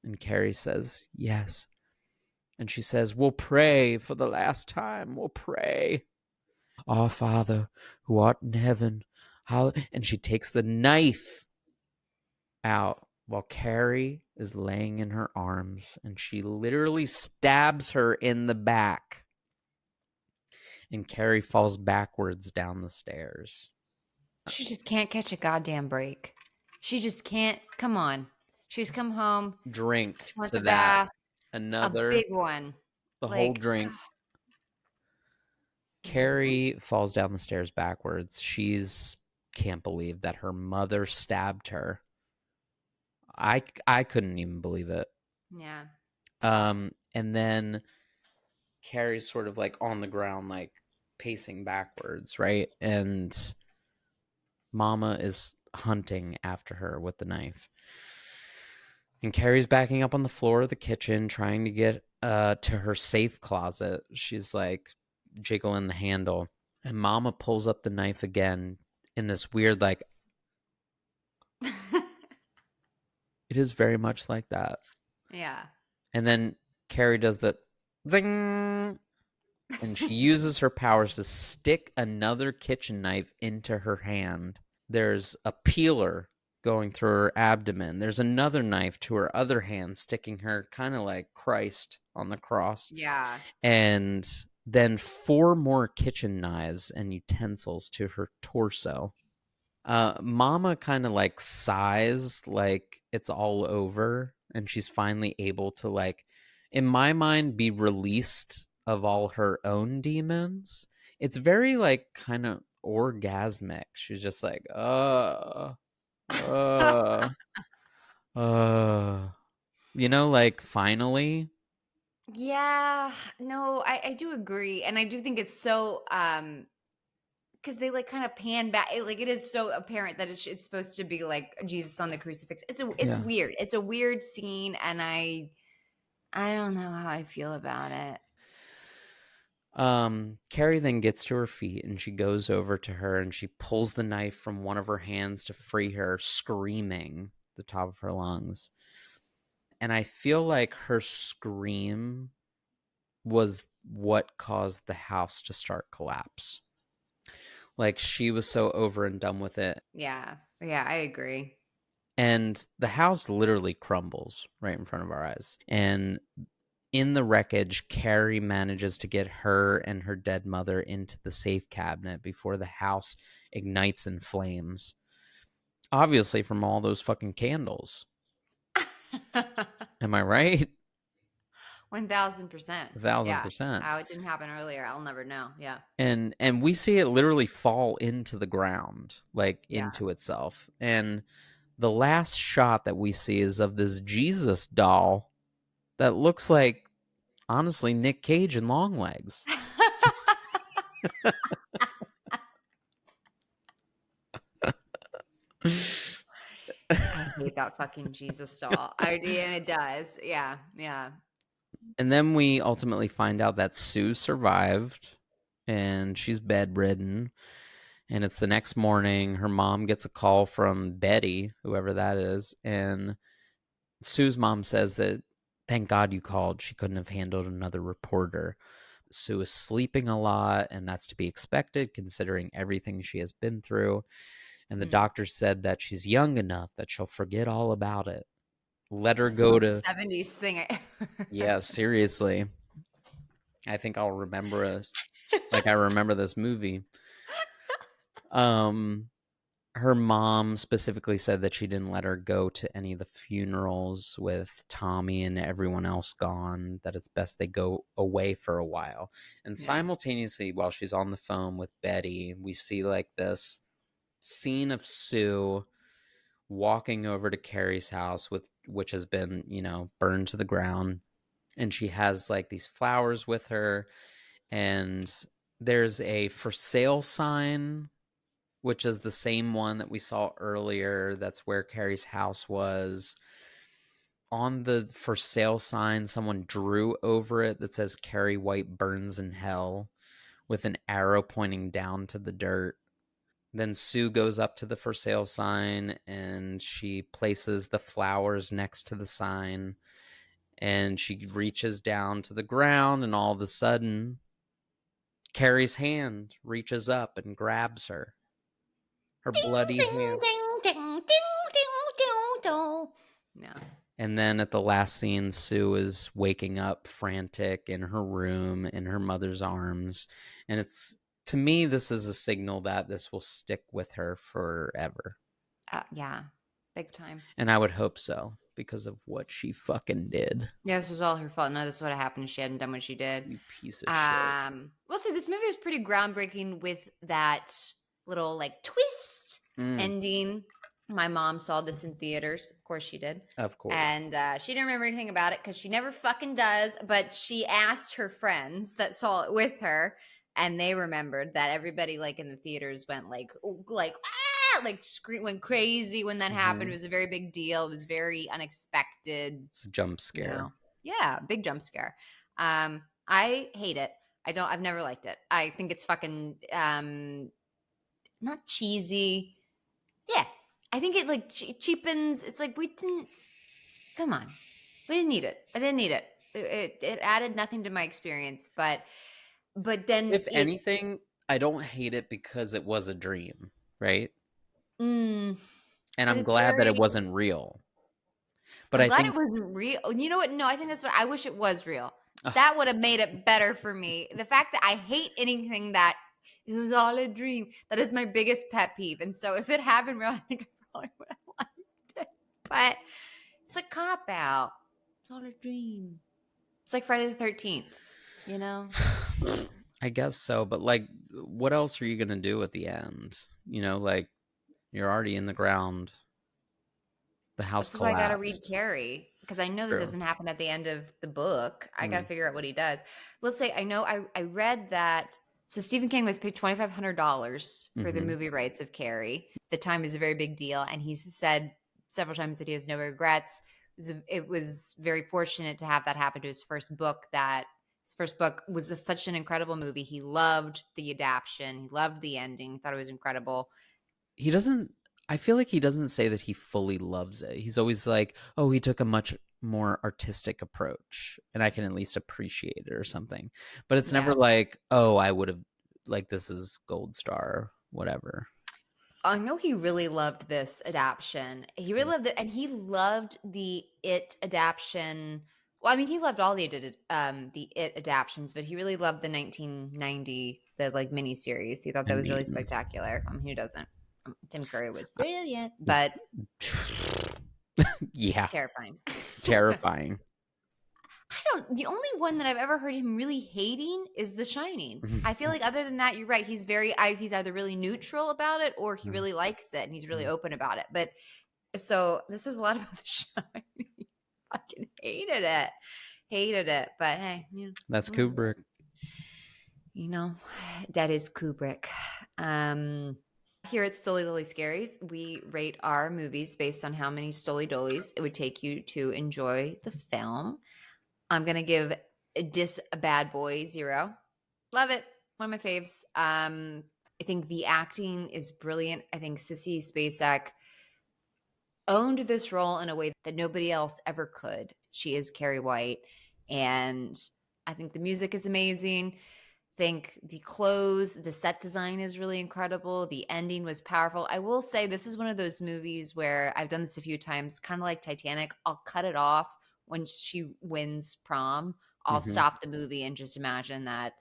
And Carrie says, yes. And she says, we'll pray for the last time. We'll pray. Our Father, who art in heaven, and she takes the knife out while Carrie is laying in her arms, and she literally stabs her in the back. And Carrie falls backwards down the stairs. She just can't catch a goddamn break. She just can't. Come on. She's come home. Drink she wants to a that. Bath, Another. A big one. The whole drink. Carrie falls down the stairs backwards. She's can't believe that her mother stabbed her. I couldn't even believe it. Yeah. And then Carrie's sort of like on the ground, like pacing backwards, right? And Mama is hunting after her with the knife. And Carrie's backing up on the floor of the kitchen, trying to get to her safe closet. She's like jiggling the handle. And Mama pulls up the knife again in this weird, like, It is very much like that. Yeah. And then Carrie does the zing, and she uses her powers to stick another kitchen knife into her hand. There's a peeler going through her abdomen. There's another knife to her other hand, sticking her kind of like Christ on the cross. Yeah. And then 4 more kitchen knives and utensils to her torso. Mama kind of like sighs like it's all over, and she's finally able to, like, in my mind, be released of all her own demons. It's very like kind of orgasmic. She's just like, uh, like finally. Yeah, no, I do agree. And I do think it's so because they like kind of pan back, like it is so apparent that it's supposed to be like Jesus on the crucifix. It's Yeah. weird. It's a weird scene, and I don't know how I feel about it. Carrie then gets to her feet and she goes over to her and she pulls the knife from one of her hands to free her, screaming at the top of her lungs. And I feel like her scream was what caused the house to start collapse. Like, she was so over and done with it. Yeah, I agree. And the house literally crumbles right in front of our eyes. And in the wreckage, Carrie manages to get her and her dead mother into the safe cabinet before the house ignites in flames. Obviously, from all those fucking candles. Am I right? 1,000%. 1,000%. How it didn't happen earlier, I'll never know. Yeah. And we see it literally fall into the ground, like into itself. And the last shot that we see is of this Jesus doll that looks like, honestly, Nick Cage and Longlegs. I hate that fucking Jesus doll. And it does. Yeah. And then we ultimately find out that Sue survived and she's bedridden. And it's the next morning. Her mom gets a call from Betty, whoever that is. And Sue's mom says that, thank God you called. She couldn't have handled another reporter. Sue is sleeping a lot, and that's to be expected considering everything she has been through. And the doctor said that she's young enough that she'll forget all about it. Let her go to 70s thing. Yeah, seriously. I think I'll remember us like I remember this movie. Her mom specifically said that she didn't let her go to any of the funerals with Tommy and everyone else gone, that it's best they go away for a while. And simultaneously, while she's on the phone with Betty, we see like this scene of Sue walking over to Carrie's house, which has been, burned to the ground. And she has like these flowers with her, and there's a for sale sign, which is the same one that we saw earlier. That's where Carrie's house was. On the for sale sign, someone drew over it that says Carrie White burns in hell, with an arrow pointing down to the dirt. Then Sue goes up to the for sale sign and she places the flowers next to the sign, and she reaches down to the ground, and all of a sudden Carrie's hand reaches up and grabs her. Her bloody hand. No. And then at the last scene, Sue is waking up frantic in her room in her mother's arms. And it's, to me, this is a signal that this will stick with her forever. Yeah, big time. And I would hope so, because of what she fucking did. Yeah, this was all her fault. None of this would have happened if she hadn't done what she did. You piece of shit. Well, see, this movie was pretty groundbreaking with that little like twist ending. My mom saw this in theaters. Of course she did. Of course. And she didn't remember anything about it because she never fucking does. But she asked her friends that saw it with her, and they remembered that everybody like in the theaters went like went crazy when that happened. It was a very big deal. It was very unexpected. It's a jump scare. Yeah, big jump scare. I hate it. I've never liked it. I think it's fucking not cheesy. Yeah. I think it like cheapens. It's like we didn't. Come on. We didn't need it. I didn't need it. It added nothing to my experience, but then if anything, I don't hate it because it was a dream, right? And I'm glad that it wasn't real. But I'm glad it wasn't real. You know what? No, I think that's what I wish it was real. That would have made it better for me. The fact that I hate anything that it was all a dream, that is my biggest pet peeve. And so if it happened real, I think I probably would have liked it. But it's a cop out. It's all a dream. It's like Friday the 13th, you know? I guess so. But like, what else are you going to do at the end? You know, like, you're already in the ground. The house That's collapsed. why I got to read Carrie, because I know that doesn't happen at the end of the book. I got to figure out what he does. We'll say, I know I read that. So Stephen King was paid $2,500 for the movie rights of Carrie. The time is a very big deal. And he's said several times that he has no regrets. It was very fortunate to have that happen to his first book. That his first book was such an incredible movie. He loved the adaptation. He loved the ending. He thought it was incredible. I feel like he doesn't say that he fully loves it. He's always like, oh, he took a much more artistic approach and I can at least appreciate it or something. But it's never like, oh, I would have, like, this is gold star, whatever. I know he really loved this adaptation. He really loved it. And he loved the It adaptation. Well, I mean, he loved all the It adaptions, but he really loved the 1990, the like miniseries. He thought that was really spectacular. Who doesn't? Tim Curry was brilliant, but yeah, terrifying. The only one that I've ever heard him really hating is The Shining. I feel like other than that, you're right. He's he's either really neutral about it or he really likes it and he's really open about it. But so this is a lot about The Shining. Fucking hated it. But hey, that's Kubrick. You know, that is Kubrick. Here at Stoli Doli Scaries, we rate our movies based on how many Stoli Dolis it would take you to enjoy the film. I'm going to give a Bad Boy 0. Love it. One of my faves. I think the acting is brilliant. I think Sissy Spacek owned this role in a way that nobody else ever could. She is Carrie White. And I think the music is amazing. Think the clothes, the set design is really incredible. The ending was powerful. I will say this is one of those movies where I've done this a few times, kind of like Titanic. I'll cut it off when she wins prom. I'll stop the movie and just imagine that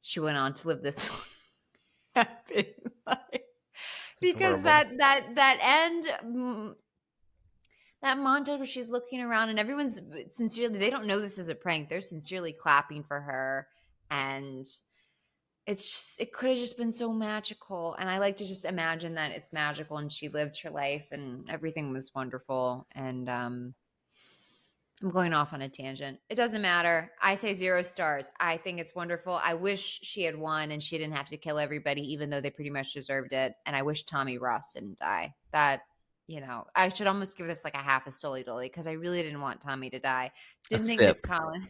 she went on to live this happy life. Because that end, that montage where she's looking around and everyone's sincerely, they don't know this is a prank. They're sincerely clapping for her. And it could have just been so magical. And I like to just imagine that it's magical and she lived her life and everything was wonderful. And I'm going off on a tangent. It doesn't matter. I say 0 stars. I think it's wonderful. I wish she had won and she didn't have to kill everybody, even though they pretty much deserved it. And I wish Tommy Ross didn't die. That, I should almost give this like a half a Stoli Doli because I really didn't want Tommy to die. Didn't think Miss Collins.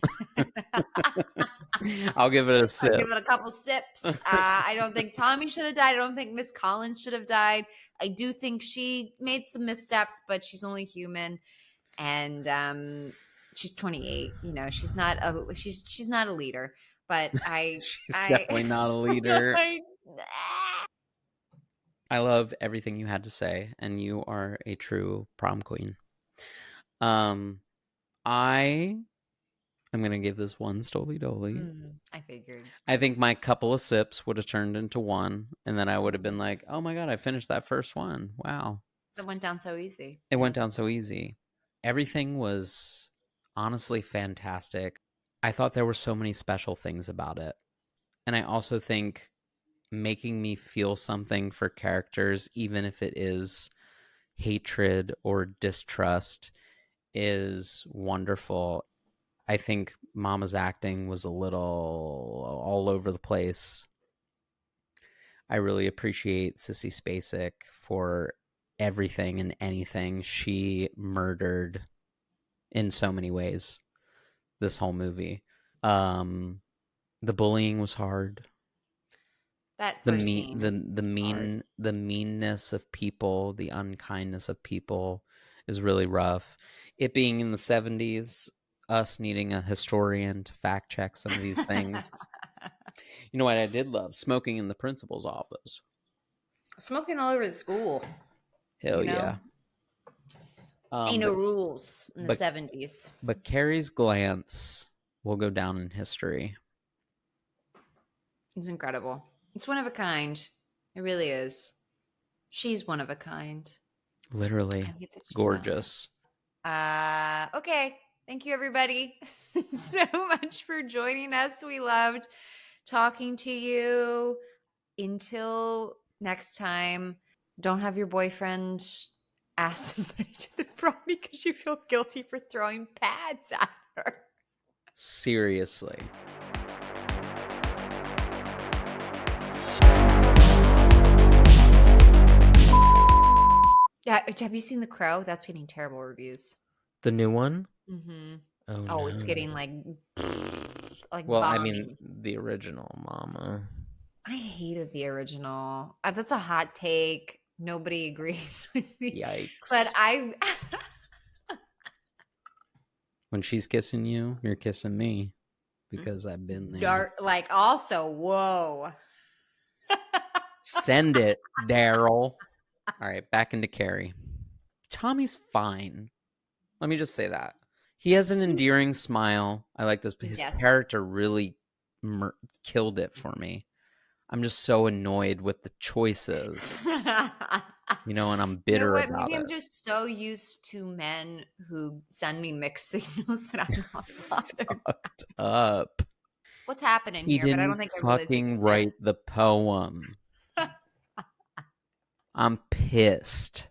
I'll give it a sip. I'll give it a couple sips. I don't think Tommy should have died. I don't think Miss Collins should have died. I do think she made some missteps, but she's only human. And she's 28. She's not a leader. But she's definitely not a leader. I love everything you had to say, and you are a true prom queen. I am going to give this 1 Stoli Doli. I figured. I think my couple of sips would have turned into 1, and then I would have been like, oh my God, I finished that first one. Wow. It went down so easy. Everything was honestly fantastic. I thought there were so many special things about it. And I also think making me feel something for characters, even if it is hatred or distrust, is wonderful. I think Mama's acting was a little all over the place. I really appreciate Sissy Spacek for everything and anything she murdered in so many ways this whole movie. The bullying was hard. That the meanness of people, the unkindness of people, is really rough. It being in the 70s, us needing a historian to fact check some of these things. You know what I did love? Smoking in the principal's office. Smoking all over the school. Hell yeah. Ain't no rules in the 70s. But Carrie's glance will go down in history. It's incredible. It's one of a kind. It really is. She's one of a kind. Literally gorgeous. Okay. Thank you, everybody, so much for joining us. We loved talking to you. Until next time, don't have your boyfriend ask somebody to the prom because you feel guilty for throwing pads at her. Seriously. Yeah, have you seen The Crow? That's getting terrible reviews. The new one? Mm-hmm. Oh, no. It's getting like well, bombing. I mean, the original, mama. I hated the original. That's a hot take. Nobody agrees with me. Yikes. But when she's kissing you, you're kissing me because I've been there. Also, whoa. Send it, Daryl. All right, back into Carrie. Tommy's fine. Let me just say that. He has an endearing smile. I like this. His character really killed it for me. I'm just so annoyed with the choices. And I'm bitter about Maybe it. I'm just so used to men who send me mixed signals that I'm not bothered. Fucked up. What's happening here? But I don't think I fucking write the poem. I'm pissed.